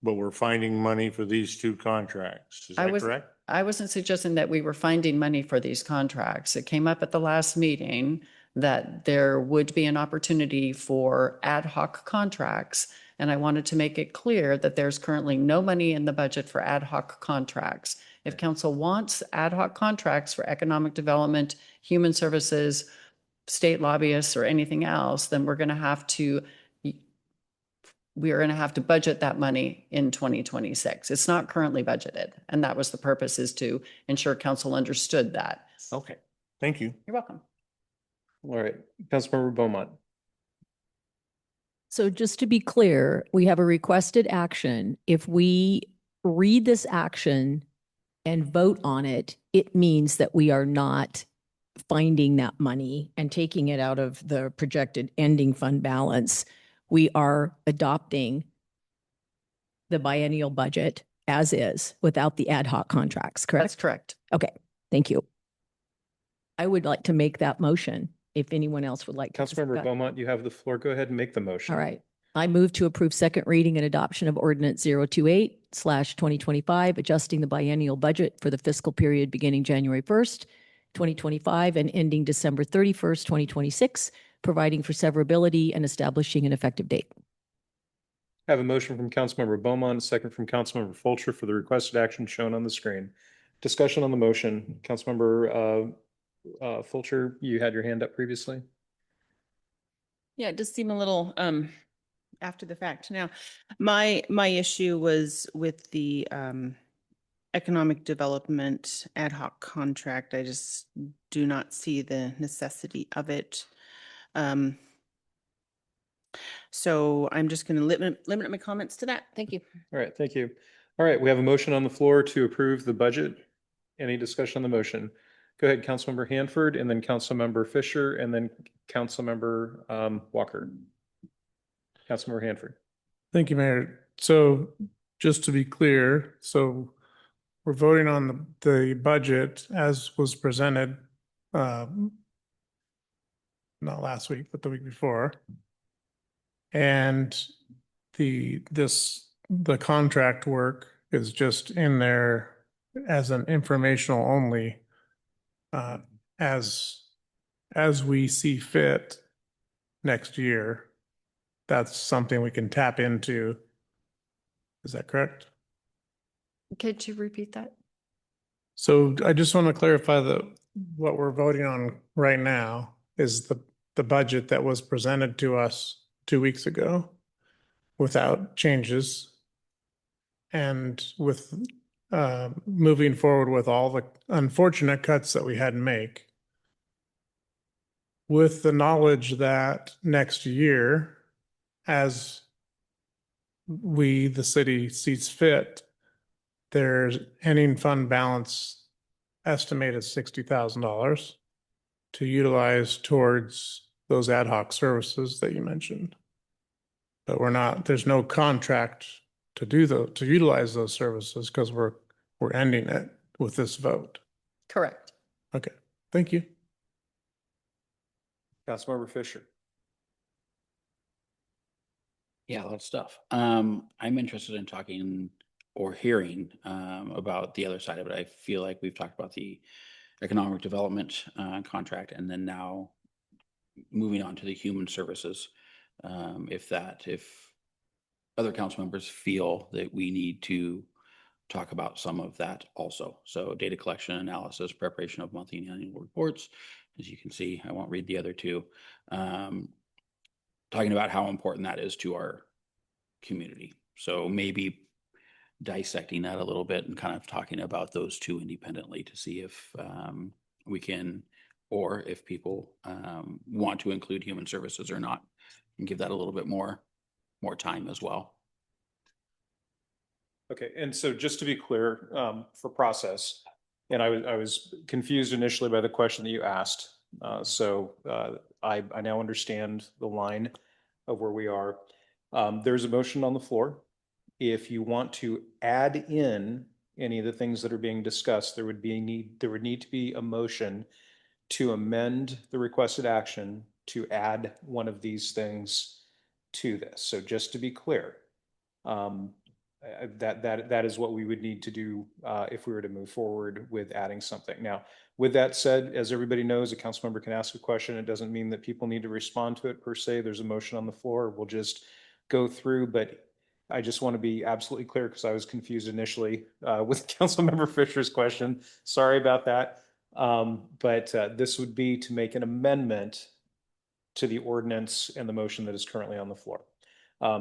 but we're finding money for these two contracts. Is that correct? I wasn't suggesting that we were finding money for these contracts. It came up at the last meeting that there would be an opportunity for ad hoc contracts. And I wanted to make it clear that there's currently no money in the budget for ad hoc contracts. If council wants ad hoc contracts for economic development, human services, state lobbyists, or anything else, then we're going to have to budget that money in 2026. It's not currently budgeted. And that was the purpose, is to ensure council understood that. Okay, Thank you. You're welcome. All right, Councilmember Beaumont. So just to be clear, we have a requested action. If we read this action and vote on it, it means that we are not finding that money and taking it out of the projected ending fund balance. We are adopting the biennial budget as is without the ad hoc contracts, correct? That's correct. Okay, thank you. I would like to make that motion if anyone else would like to. Councilmember discuss. Beaumont, you have the floor. Go ahead and make the motion. All right. I move to approve second reading and adoption of ordinance 028/2025, adjusting the biennial budget for the fiscal period beginning January 1st, 2025 and ending December 31st, 2026, providing for severability and establishing an effective date. I have a motion from Councilmember Beaumont, a second from Councilmember Fulcher for the requested action shown on the screen. Discussion on the motion. Councilmember Fulcher, you had your hand up previously. Yeah, it does seem a little after the fact. Now, my issue was with the economic development ad hoc contract. I just do not see the necessity of it. So I'm just going to limit my comments to that. Thank you. All right, thank you. All right, we have a motion on the floor to approve the budget. Any discussion on the motion? Go ahead, Councilmember Hanford, and then Councilmember Fisher, and then Councilmember Walker. Councilmember Hanford. Thank you, Mayor. So just to be clear, so we're voting on the budget as was presented, not last week, but the week before. And the contract work is just in there as an informational only, as we see fit next year. That's something we can tap into. Is that correct? Could you repeat that? So I just want to clarify that what we're voting on right now is the budget that was presented to us 2 weeks ago without changes. And with moving forward with all the unfortunate cuts that we had to make, with the knowledge that next year, as we, the city, sees fit, there's ending fund balance estimated $60,000 to utilize towards those ad hoc services that you mentioned. But there's no contract to to utilize those services because we're ending it with this vote. Correct. Okay, thank you. Councilmember Fisher. Yeah, a lot of stuff. I'm interested in talking or hearing about the other side of it. I feel like we've talked about the economic development contract, and then now moving on to the human services. If other council members feel that we need to talk about some of that also. So data collection, analysis, preparation of monthly and annual reports. As you can see, I won't read the other two. Talking about how important that is to our community. So maybe dissecting that a little bit and kind of talking about those two independently to see if we can, or if people want to include human services or not, and give that a little bit more time as well. Okay, and so just to be clear, for process, and I was confused initially by the question that you asked. I now understand the line of where we are. There's a motion on the floor. If you want to add in any of the things that are being discussed, there would need to be a motion to amend the requested action to add one of these things to this. So just to be clear, that is what we would need to do if we were to move forward with adding something. Now, with that said, as everybody knows, a council member can ask a question. It doesn't mean that people need to respond to it per se. There's a motion on the floor. We'll just go through, but I just want to be absolutely clear because I was confused with council member Fisher's question. Sorry about that. But this would be to make an amendment to the ordinance and the motion that is currently on the floor.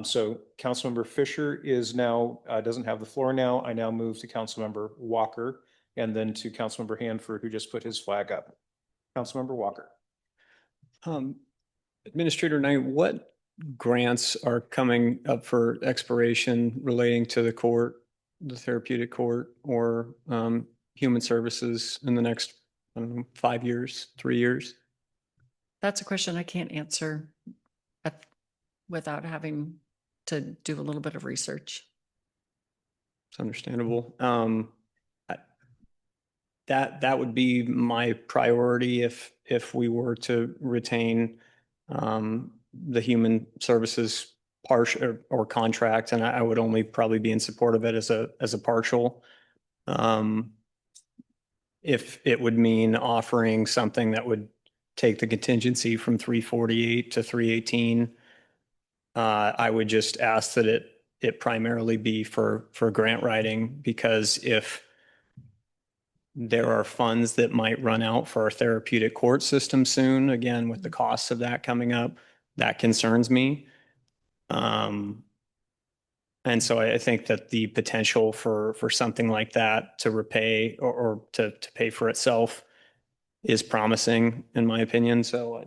So Councilmember Fisher is now, doesn't have the floor now. I now move to Councilmember Walker and then to Councilmember Hanford, who just put his flag up. Councilmember Walker. Administrator Knight, what grants are coming up for expiration relating to the court, the therapeutic court, or human services in the next, I don't know, 5 years, 3 years? That's a question I can't answer without having to do a little bit of research. It's understandable. That would be my priority if we were to retain the human services partial or contract, and I would only probably be in support of it as a partial. If it would mean offering something that would take the contingency from 348 to 318, I would just ask that it primarily be for grant writing, because if there are funds that might run out for our therapeutic court system soon, again, with the costs of that coming up, that concerns me. And so I think that the potential for something like that to repay or to pay for itself is promising, in my opinion. So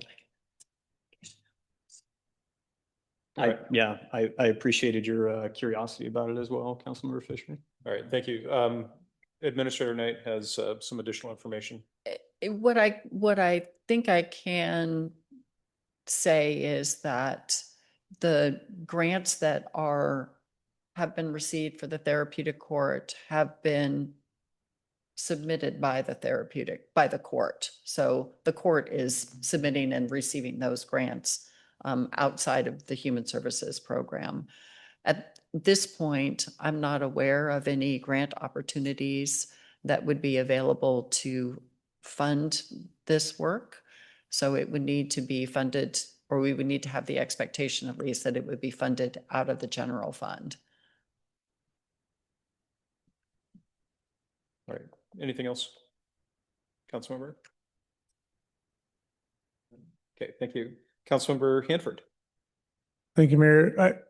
I appreciated your curiosity about it as well, Councilmember Fisher. All right, thank you. Administrator Knight has some additional information. What I think I can say is that the grants that have been received for the therapeutic court have been submitted by the court. So the court is submitting and receiving those grants outside of the human services program. At this point, I'm not aware of any grant opportunities that would be available to fund this work. So it would need to be funded, or we would need to have the expectation at least that it would be funded out of the general fund. All right, anything else? Councilmember? Okay, thank you. Councilmember Hanford. Thank you, Mayor.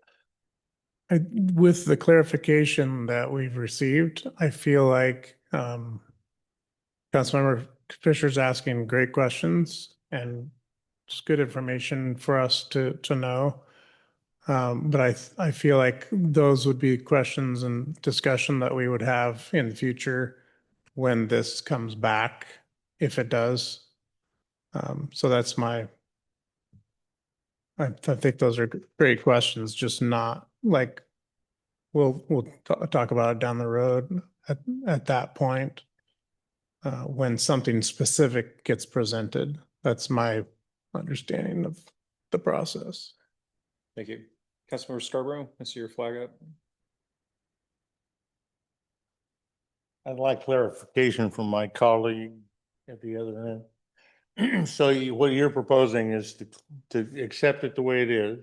With the clarification that we've received, I feel like Councilmember Fisher's asking great questions and it's good information for us to know. But I feel like those would be questions and discussion that we would have in the future when this comes back, if it does. So that's I think those are great questions, just not like, we'll talk about it down the road at that point. When something specific gets presented, that's my understanding of the process. Thank you. Councilmember Scarborough, I see your flag up. I'd like clarification from my colleague at the other end. So what you're proposing is to accept it the way it is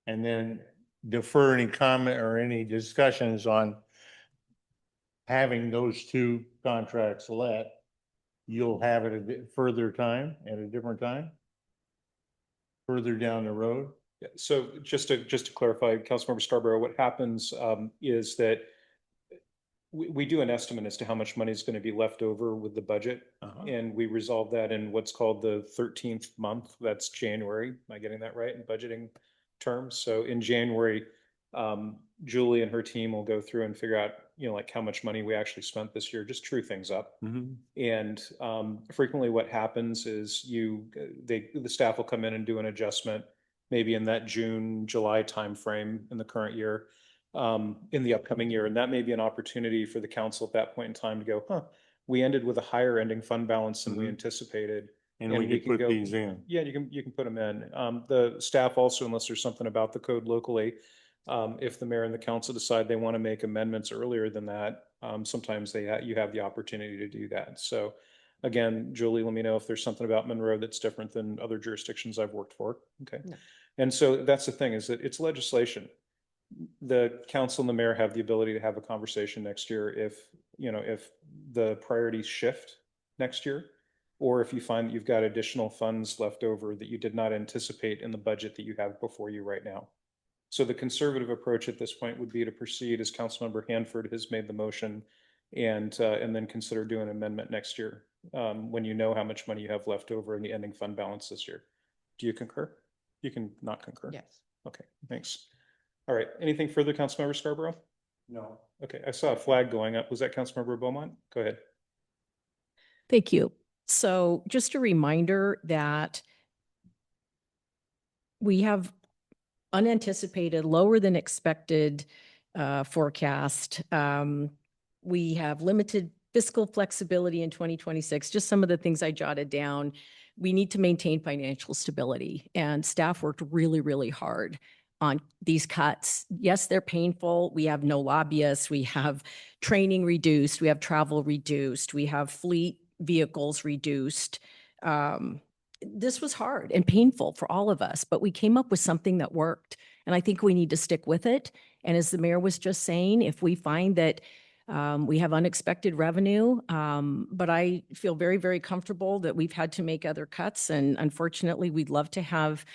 and then defer any comment or any discussions on having those two contracts let. You'll have it a bit further time, at a different time? Further down the road? Yeah, so just to clarify, Councilmember Scarborough, what happens is that we do an estimate as to how much money is going to be left over with the budget. And we resolve that in what's called the 13th month. That's January. Am I getting that right in budgeting terms? So in January, Julie and her team will go through and figure out, like how much money we actually spent this year, just true things up. And frequently what happens is the staff will come in and do an adjustment, maybe in that June, July timeframe in the current year. In the upcoming year. And that may be an opportunity for the council at that point in time to go, we ended with a higher ending fund balance than we anticipated. And we can put these in. Yeah, you can put them in. The staff also, unless there's something about the code locally, if the mayor and the council decide they want to make amendments earlier than that, sometimes you have the opportunity to do that. So again, Julie, let me know if there's something about Monroe that's different than other jurisdictions I've worked for. Okay. No. And so that's the thing, is that it's legislation. The council and the mayor have the ability to have a conversation next year if the priorities shift next year, or if you find that you've got additional funds left over that you did not anticipate in the budget that you have before you right now. So the conservative approach at this point would be to proceed as Councilmember Hanford has made the motion and then consider doing an amendment next year. when you know how much money you have left over in the ending fund balance this year. Do you concur? You can not concur. Yes. Okay, thanks. All right, anything further, Councilmember Scarborough? No. Okay, I saw a flag going up. Was that Councilmember Beaumont? Go ahead. Thank you. So just a reminder that we have unanticipated, lower than expected forecast. We have limited fiscal flexibility in 2026, just some of the things I jotted down. We need to maintain financial stability, and staff worked really, really hard on these cuts. Yes, they're painful. We have no lobbyists. We have training reduced. We have travel reduced. We have fleet vehicles reduced. This was hard and painful for all of us, but we came up with something that worked. And I think we need to stick with it. And as the mayor was just saying, if we find that we have unexpected revenue, but I feel very, very comfortable that we've had to make other cuts. And unfortunately, we'd love to have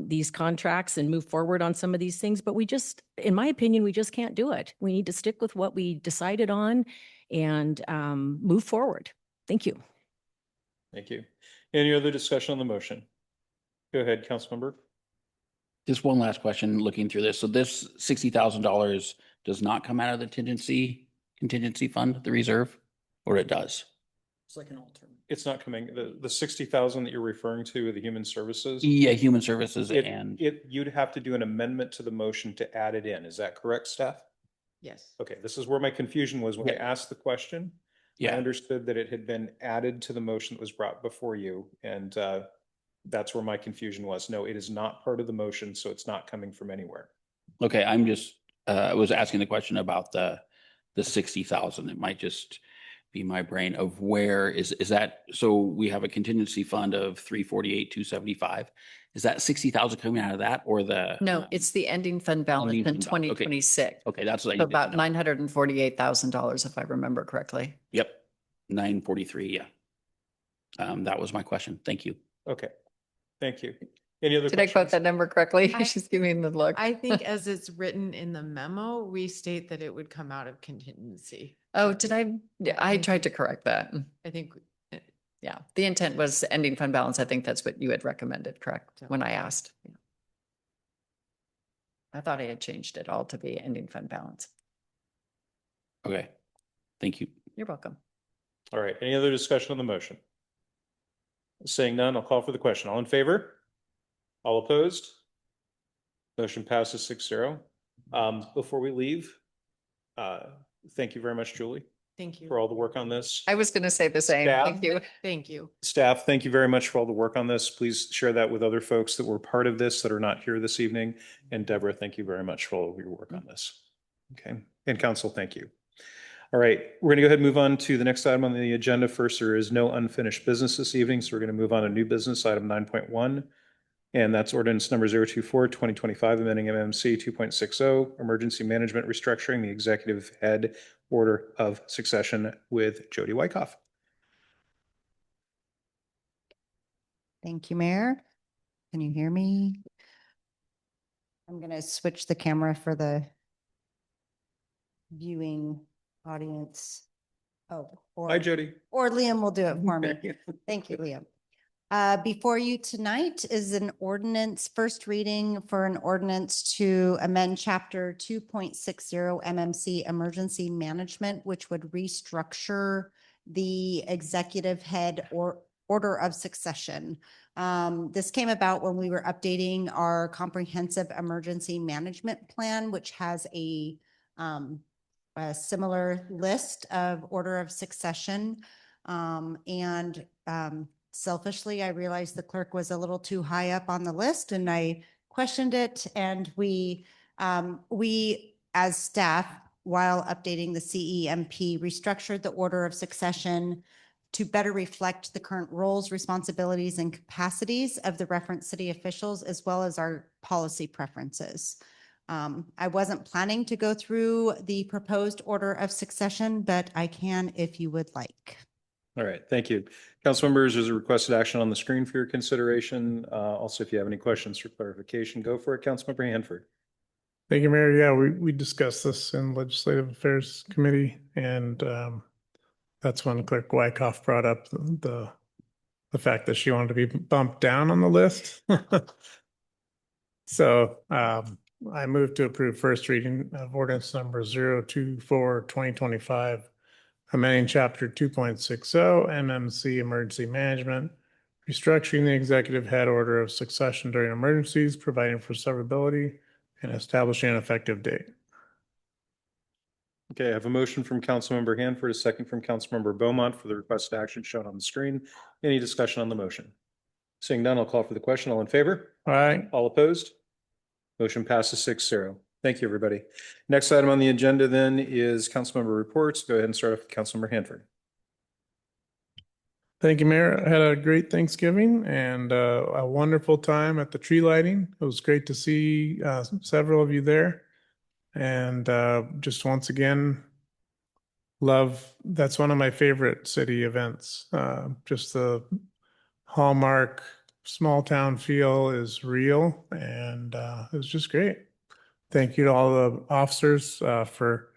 these contracts and move forward on some of these things. But we just, in my opinion, we just can't do it. We need to stick with what we decided on and move forward. Thank you. Thank you. Any other discussion on the motion? Go ahead, Councilmember. Just one last question, looking through this. So this $60,000 does not come out of the contingency fund, the reserve, or it does? It's like an alternate. It's not coming, the 60,000 that you're referring to, the human services. Yeah, human services You'd have to do an amendment to the motion to add it in. Is that correct, staff? Yes. Okay, this is where my confusion was when I asked the question. I yeah. understood that it had been added to the motion that was brought before you, and that's where my confusion was. No, it is not part of the motion, so it's not coming from anywhere. Okay, I'm just, I was asking the question about the 60,000. It might just be my brain of where is that? So we have a contingency fund of 348,275. Is that 60,000 coming out of that, or the? No, it's the ending fund balance Ending in fund balance. Okay. 2026. Okay, that's what I So needed to about know. $948,000, if I remember correctly. Yep, 943. Yeah. That was my question. Thank you. Okay, thank you. Any other Did I quote questions? that number correctly? I- She's giving me the look. I think as it's written in the memo, we state that it would come out of contingency. Oh, So did I? Yeah, I tried to correct that. I think Yeah, the intent was ending fund balance. I think that's what you had recommended, correct? So- When I asked. I thought I had changed it all to be ending fund balance. Okay, thank you. You're welcome. All right, any other discussion on the motion? Saying none, I'll call for the question. All in favor? All opposed? Motion passes 6-0. Before we leave, thank you very much, Julie, thank you. for all the work on this. I was going to say the same. Staff? Thank you. Thank you. Staff, thank you very much for all the work on this. Please share that with other folks that were part of this that are not here this evening. And Deborah, thank you very much for all of your work on this. Okay, and council, thank you. All right, we're going to go ahead and move on to the next item on the agenda. First, there is no unfinished business this evening, so we're going to move on to new business, item 9.1. And that's ordinance number 024-2025, amending MMC 2.60, emergency management restructuring, the executive head order of succession with Jody Wyckoff. Thank you, Mayor. Can you hear me? I'm going to switch the camera for the viewing audience. Oh, Hi, Jody. or Liam will do it for me. Thank you, Liam. Before you tonight is an ordinance, first reading for an ordinance to amend chapter 2.60 MMC emergency management, which would restructure the executive head or order of succession. This came about when we were updating our comprehensive emergency management plan, which has a similar list of order of succession. Selfishly, I realized the clerk was a little too high up on the list and I questioned it. And we as staff, while updating the CEMP, restructured the order of succession to better reflect the current roles, responsibilities, and capacities of the reference city officials, as well as our policy preferences. I wasn't planning to go through the proposed order of succession, but I can if you would like. All right, thank you. Council members, there's a requested action on the screen for your consideration. Also, if you have any questions for clarification, go for it. Councilmember Hanford. Thank you, Mayor. Yeah, we discussed this in Legislative Affairs Committee, and that's when Clerk Wyckoff brought up the fact that she wanted to be bumped down on the list. So I move to approve first reading of ordinance number 024/2025, amending chapter 2.60 MMC Emergency Management, restructuring the executive head order of succession during emergencies, providing for severability, and establishing an effective date. Okay, I have a motion from Councilmember Hanford, a second from Councilmember Beaumont for the requested action shown on the screen. Any discussion on the motion? Seeing none, I'll call for the question. All in favor? All right. All opposed? Motion passes 6-0. Thank you, everybody. Next item on the agenda then is Councilmember reports. Go ahead and start off with Councilmember Hanford. Thank you, Mayor. I had a great Thanksgiving and a wonderful time at the tree lighting. It was great to see several of you there. And just once again, that's one of my favorite city events. Just the hallmark small town feel is real, and it was just great. Thank you to all the officers for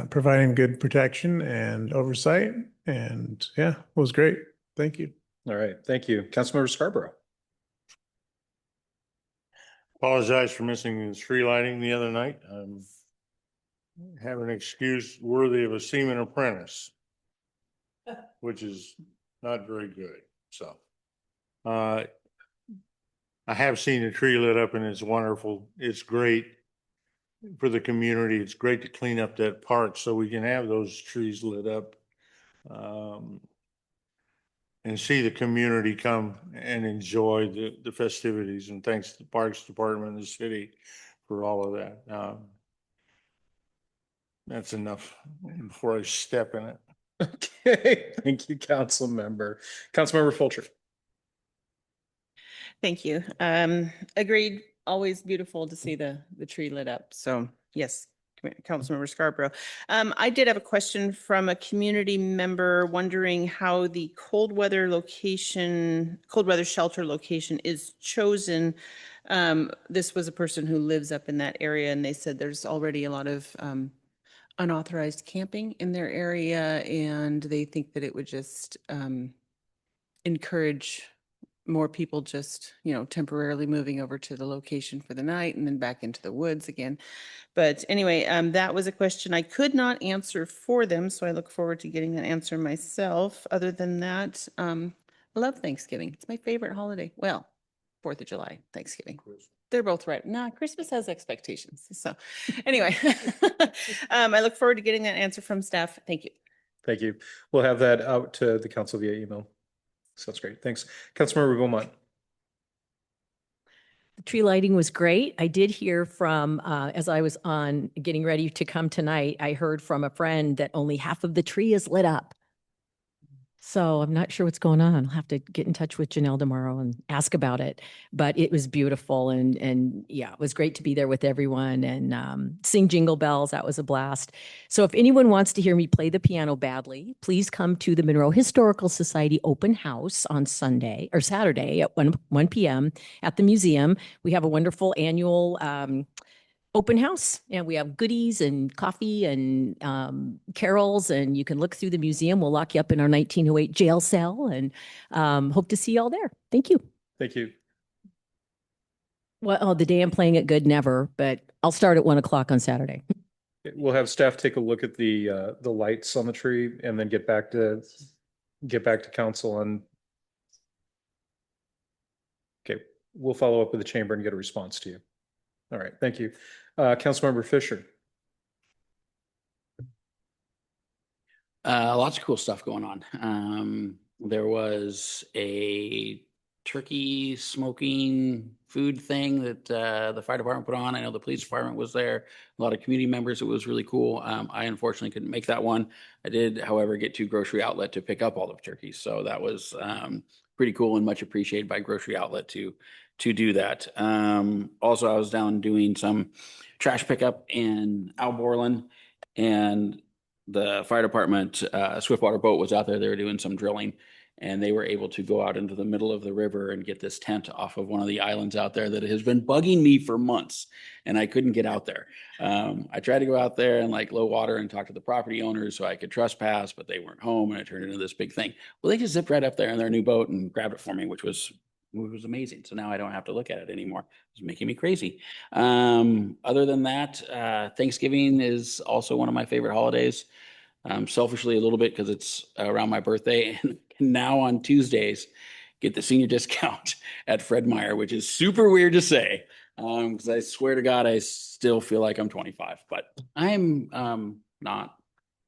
providing good protection and oversight. And yeah, it was great. Thank you. All right, thank you. Councilmember Scarborough. Apologize for missing the tree lighting the other night. Have an excuse worthy of a seaman apprentice, which is not very good. So, I have seen the tree lit up and it's wonderful. It's great for the community. It's great to clean up that park so we can have those trees lit up. And see the community come and enjoy the festivities, and thanks to the Parks Department and the city for all of that. That's enough before I step in it. Okay, thank you, Councilmember. Councilmember Fulcher. Thank you. Agreed. Always beautiful to see the tree lit up. So yes, Councilmember Scarborough. I did have a question from a community member wondering how the cold weather shelter location is chosen. This was a person who lives up in that area, and they said there's already a lot of unauthorized camping in their area, and they think that it would just encourage more people just, temporarily moving over to the location for the night and then back into the woods again. But anyway, that was a question I could not answer for them, so I look forward to getting that answer myself. Other than that, I love Thanksgiving. It's my favorite holiday. Well, 4th of July, Thanksgiving. They're both right. Nah, Christmas has expectations. So anyway, I look forward to getting that answer from staff. Thank you. Thank you. We'll have that out to the council via email. Sounds great. Thanks. Councilmember Beaumont. The tree lighting was great. I did hear from, as I was getting ready to come tonight, I heard from a friend that only half of the tree is lit up. So I'm not sure what's going on. I'll have to get in touch with Janelle tomorrow and ask about it. But it was beautiful, and yeah, it was great to be there with everyone and sing Jingle Bells. That was a blast. So if anyone wants to hear me play the piano badly, please come to the Monroe Historical Society open house on Saturday at 1 p.m. at the museum. We have a wonderful annual open house, and we have goodies and coffee and carols, and you can look through the museum. We'll lock you up in our 1908 jail cell, and hope to see you all there. Thank you. Thank you. Well, the day I'm playing it good, never, but I'll start at 1 o'clock on Saturday. We'll have staff take a look at the lights on the tree and then get back to council on. Okay, we'll follow up with the chamber and get a response to you. All right, thank you. Councilmember Fisher. Lots of cool stuff going on. There was a turkey smoking food thing that the fire department put on. I know the police department was there, a lot of community members. It was really cool. I unfortunately couldn't make that one. I did, however, get to Grocery Outlet to pick up all the turkeys. So that was pretty cool and much appreciated by Grocery Outlet to do that. Also, I was down doing some trash pickup in Alborland, and the fire department Swiftwater boat was out there. They were doing some drilling, And they were able to go out into the middle of the river and get this tent off of one of the islands out there that has been bugging me for months, and I couldn't get out there. I tried to go out there in like low water and talk to the property owners so I could trespass, but they weren't home, and it turned into this big thing. Well, they just zipped right up there in their new boat and grabbed it for me, which was amazing. So now I don't have to look at it anymore. It's making me crazy. Other than that, Thanksgiving is also one of my favorite holidays. Selfishly a little bit because it's around my birthday, and now on Tuesdays get the senior discount at Fred Meyer, which is super weird to say. Because I swear to God, I still feel like I'm 25, but I'm not.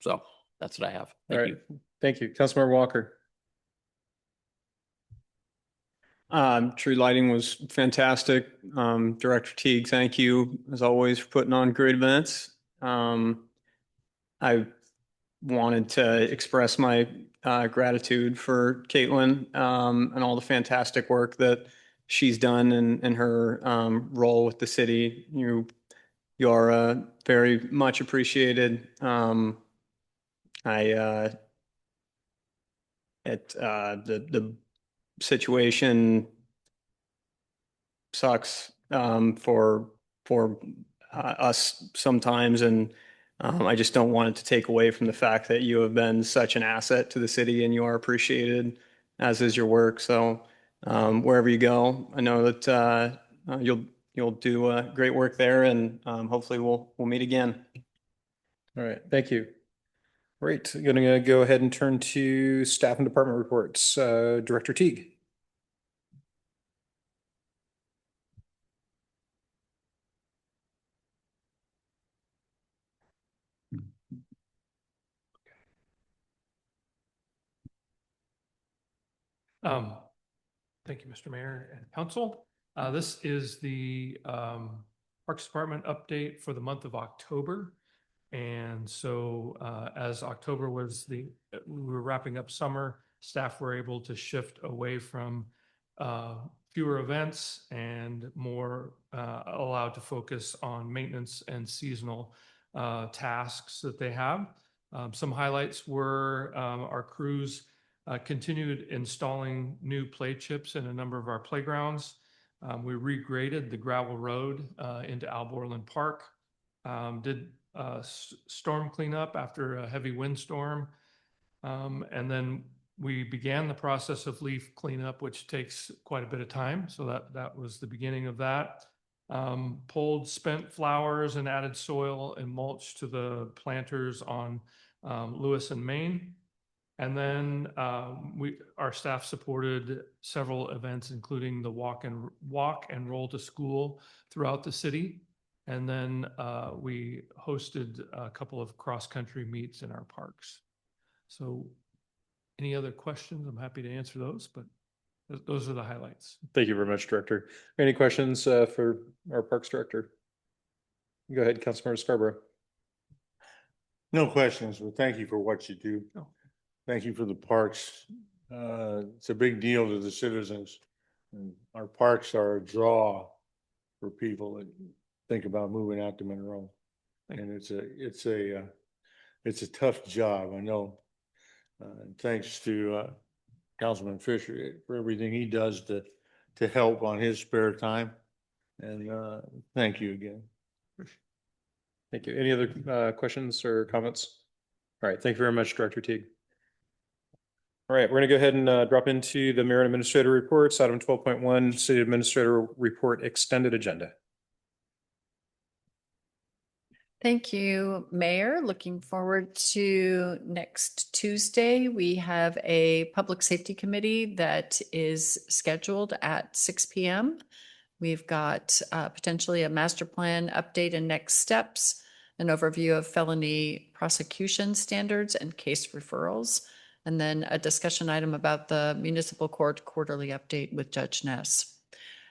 So that's what I have. Thank you. Thank you. Councilmember Walker. Tree lighting was fantastic. Director Teague, thank you as always for putting on great events. I wanted to express my gratitude for Caitlin and all the fantastic work that she's done in her role with the city. You are very much appreciated. The situation sucks for us sometimes, and I just don't want it to take away from the fact that you have been such an asset to the city and you are appreciated, as is your work. So wherever you go, I know that you'll do great work there, and hopefully we'll meet again. All right, thank you. Great. Going to go ahead and turn to staff and department reports. Director Teague. Thank you, Mr. Mayor and Council. This is the Parks Department update for the month of October. And so as October was we were wrapping up summer, staff were able to shift away from fewer events and more allowed to focus on maintenance and seasonal tasks that they have. Some highlights were our crews continued installing new play chips in a number of our playgrounds. We regraded the gravel road into Alborland Park, did storm cleanup after a heavy windstorm. And then we began the process of leaf cleanup, which takes quite a bit of time. So that was the beginning of that. Pulled spent flowers and added soil and mulch to the planters on Lewis and Main. And then our staff supported several events, including the walk and roll to school throughout the city. And then we hosted a couple of cross-country meets in our parks. So any other questions? I'm happy to answer those, but those are the highlights. Thank you very much, Director. Any questions for our Parks Director? Go ahead, Councilmember Scarborough. No questions, but thank you for what you do. Oh. Thank you for the parks. It's a big deal to the citizens. And our parks are a draw for people that think about moving out to Monroe. And it's a tough job, I know. And thanks to Councilman Fisher for everything he does to help on his spare time. And thank you again. Thank you. Any other questions or comments? All right. Thank you very much, Director Teague. All right, we're going to go ahead and drop into the Mayor and Administrator reports. Item 12.1, City Administrator Report Extended Agenda. Thank you, Mayor. Looking forward to next Tuesday. We have a Public Safety Committee that is scheduled at 6 p.m. We've got potentially a master plan update and next steps, an overview of felony prosecution standards and case referrals, and then a discussion item about the municipal court quarterly update with Judge Ness.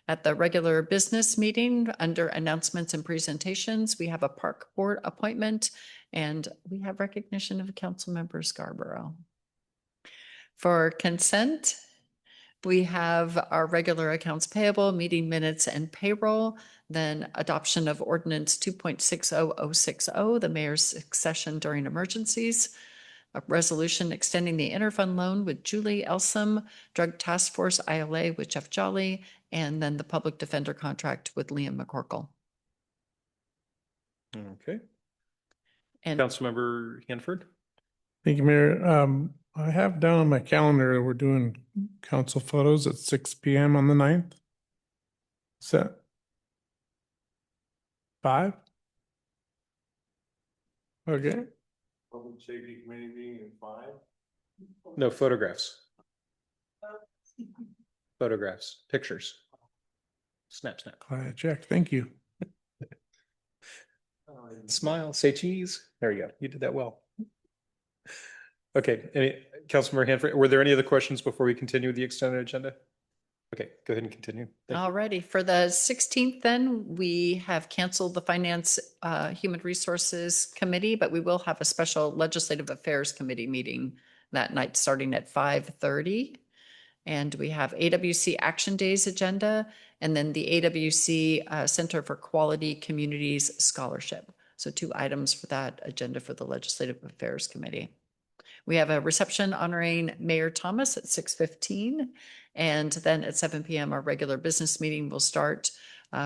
At the regular business meeting, under announcements and presentations, we have a park board appointment, and we have recognition of Councilmember Scarborough. For consent, we have our regular accounts payable, meeting minutes, and payroll, then adoption of ordinance 2.60060, the mayor's succession during emergencies, a resolution extending the interfund loan with Julie Elsom, Drug Task Force ILA with Jeff Jolly, and then the public defender contract with Liam McCorkle. Okay. And Councilmember Hanford? Thank you, Mayor. I have down on my calendar, we're doing council photos at 6 PM on the 9th. Is that 5? Okay. Public Safety Committee meeting at 5. No, photographs. Photographs, pictures. Snap, snap. Quiet check. Thank you. Smile, say cheese. There you go. You did that well. Okay, Councilmember Hanford, were there any other questions before we continue with the extended agenda? Okay, go ahead and continue. Thank you. alrighty, for the 16th then, we have canceled the Finance Human Resources Committee, but we will have a special Legislative Affairs Committee meeting that night starting at 5:30. And we have AWC Action Days agenda, and then the AWC Center for Quality Communities Scholarship. So 2 items for that agenda for the Legislative Affairs Committee. We have a reception honoring Mayor Thomas at 6:15. And then at 7 PM, our regular business meeting will start.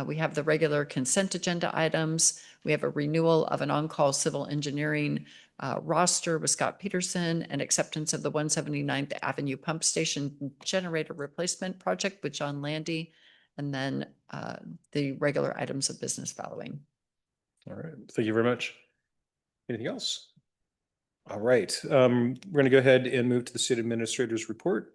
We have the regular consent agenda items. We have a renewal of an on-call civil engineering roster with Scott Peterson and acceptance of the 179th Avenue Pump Station Generator Replacement Project with John Landy, and then the regular items of business following. All right, thank you very much. Anything else? All right, we're going to go ahead and move to the city administrator's report.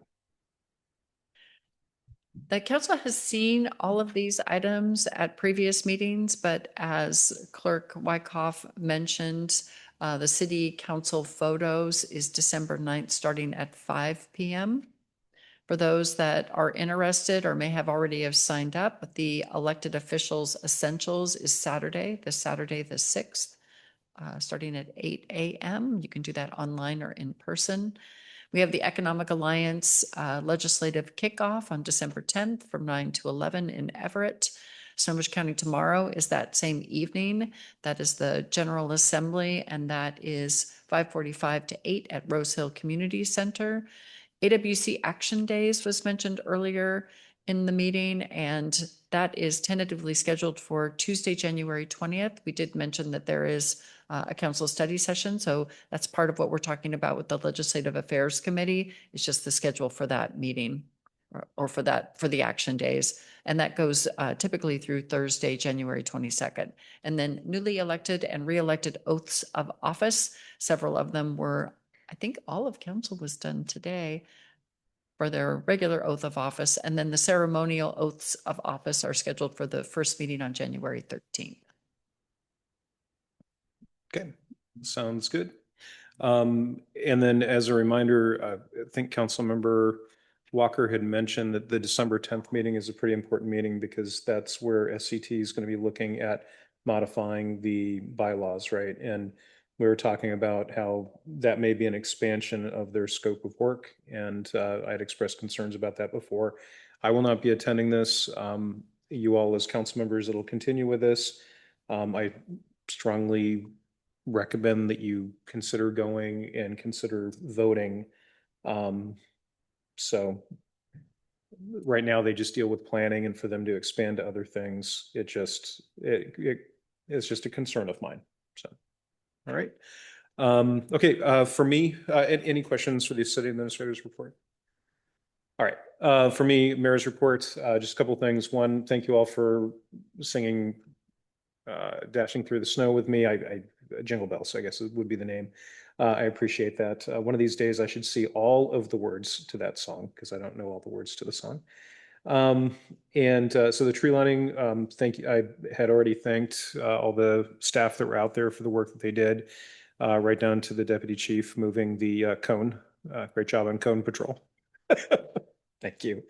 The council has seen all of these items at previous meetings, but as Clerk Wyckoff mentioned, the city council photos is December 9th, starting at 5 PM. For those that are interested or may have already have signed up, the elected officials essentials is Saturday the 6th, starting at 8 AM. You can do that online or in person. We have the Economic Alliance legislative kickoff on December 10th from 9 to 11 in Everett. Snohomish County tomorrow is that same evening. That is the General Assembly, and that is 5:45 to 8 at Rose Hill Community Center. AWC Action Days was mentioned earlier in the meeting, and that is tentatively scheduled for Tuesday, January 20th. We did mention that there is a council study session, so that's part of what we're talking about with the Legislative Affairs Committee. It's just the schedule for that meeting or for the action days. And that goes typically through Thursday, January 22nd. And then newly elected and re-elected oaths of office. Several of them were, I think all of council was done today for their regular oath of office. And then the ceremonial oaths of office are scheduled for the first meeting on January 13th. Okay, sounds good. And then as a reminder, I think Councilmember Walker had mentioned that the December 10th meeting is a pretty important meeting because that's where SCT is going to be looking at modifying the bylaws, right? And we were talking about how that may be an expansion of their scope of work. And I had expressed concerns about that before. I will not be attending this. You all as council members, it'll continue with this. I strongly recommend that you consider going and consider voting. So right now they just deal with planning, and for them to expand to other things, it's just a concern of mine. So, all right. Okay. For me, any questions for the city administrator's report? All right. For me, mayor's report, just a couple of things. One, thank you all for singing Dashing Through the Snow with me. Jingle Bells, I guess would be the name. I appreciate that. One of these days I should see all of the words to that song because I don't know all the words to the song. So the tree lining, thank you. I had already thanked all the staff that were out there for the work that they did, right down to the deputy chief moving the cone. Great job on cone patrol. Thank you.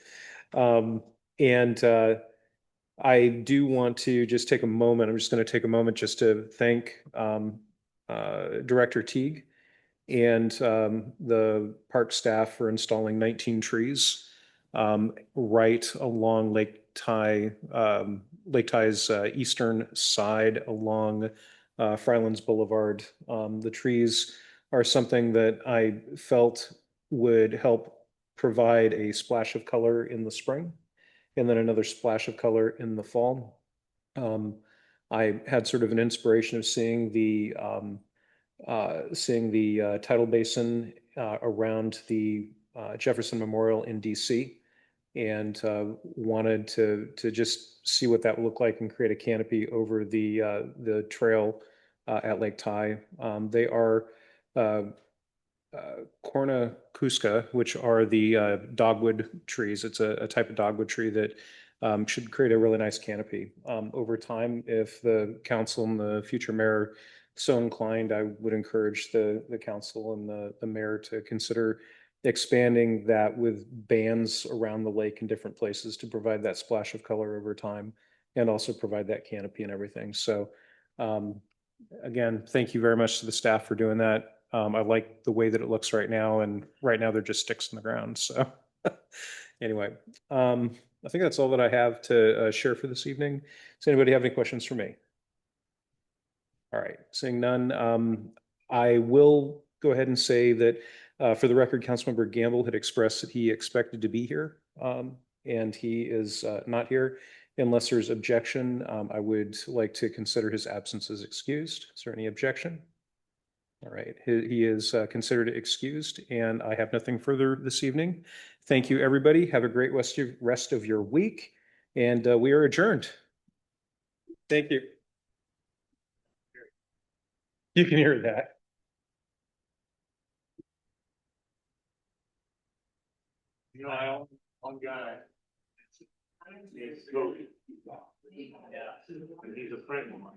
I do want to just take a moment. I'm just going to take a moment just to thank Director Teague and the park staff for installing 19 trees right along Lake Tye's eastern side along Frylands Boulevard. The trees are something that I felt would help provide a splash of color in the spring and then another splash of color in the fall. I had sort of an inspiration of seeing the tidal basin around the Jefferson Memorial in DC, and wanted to just see what that would look like and create a canopy over the trail at Lake Ty. They are cornucosca, which are the dogwood trees. It's a type of dogwood tree that should create a really nice canopy. Over time, if the council and the future mayor so inclined, I would encourage the council and the mayor to consider expanding that with bands around the lake in different places to provide that splash of color over time and also provide that canopy and everything. So again, thank you very much to the staff for doing that. I like the way that it looks right now, and right now they're just sticks in the ground. So anyway, I think that's all that I have to share for this evening. Does anybody have any questions for me? All right, seeing none, I will go ahead and say that for the record, Councilmember Gamble had expressed that he expected to be here, and he is not here. Unless there's objection, I would like to consider his absence as excused. Is there any objection? All right, he is considered excused, and I have nothing further this evening. Thank you, everybody. Have a great rest of your week, and we are adjourned. Thank you. You can hear that. You know, one guy. He's a friend of mine.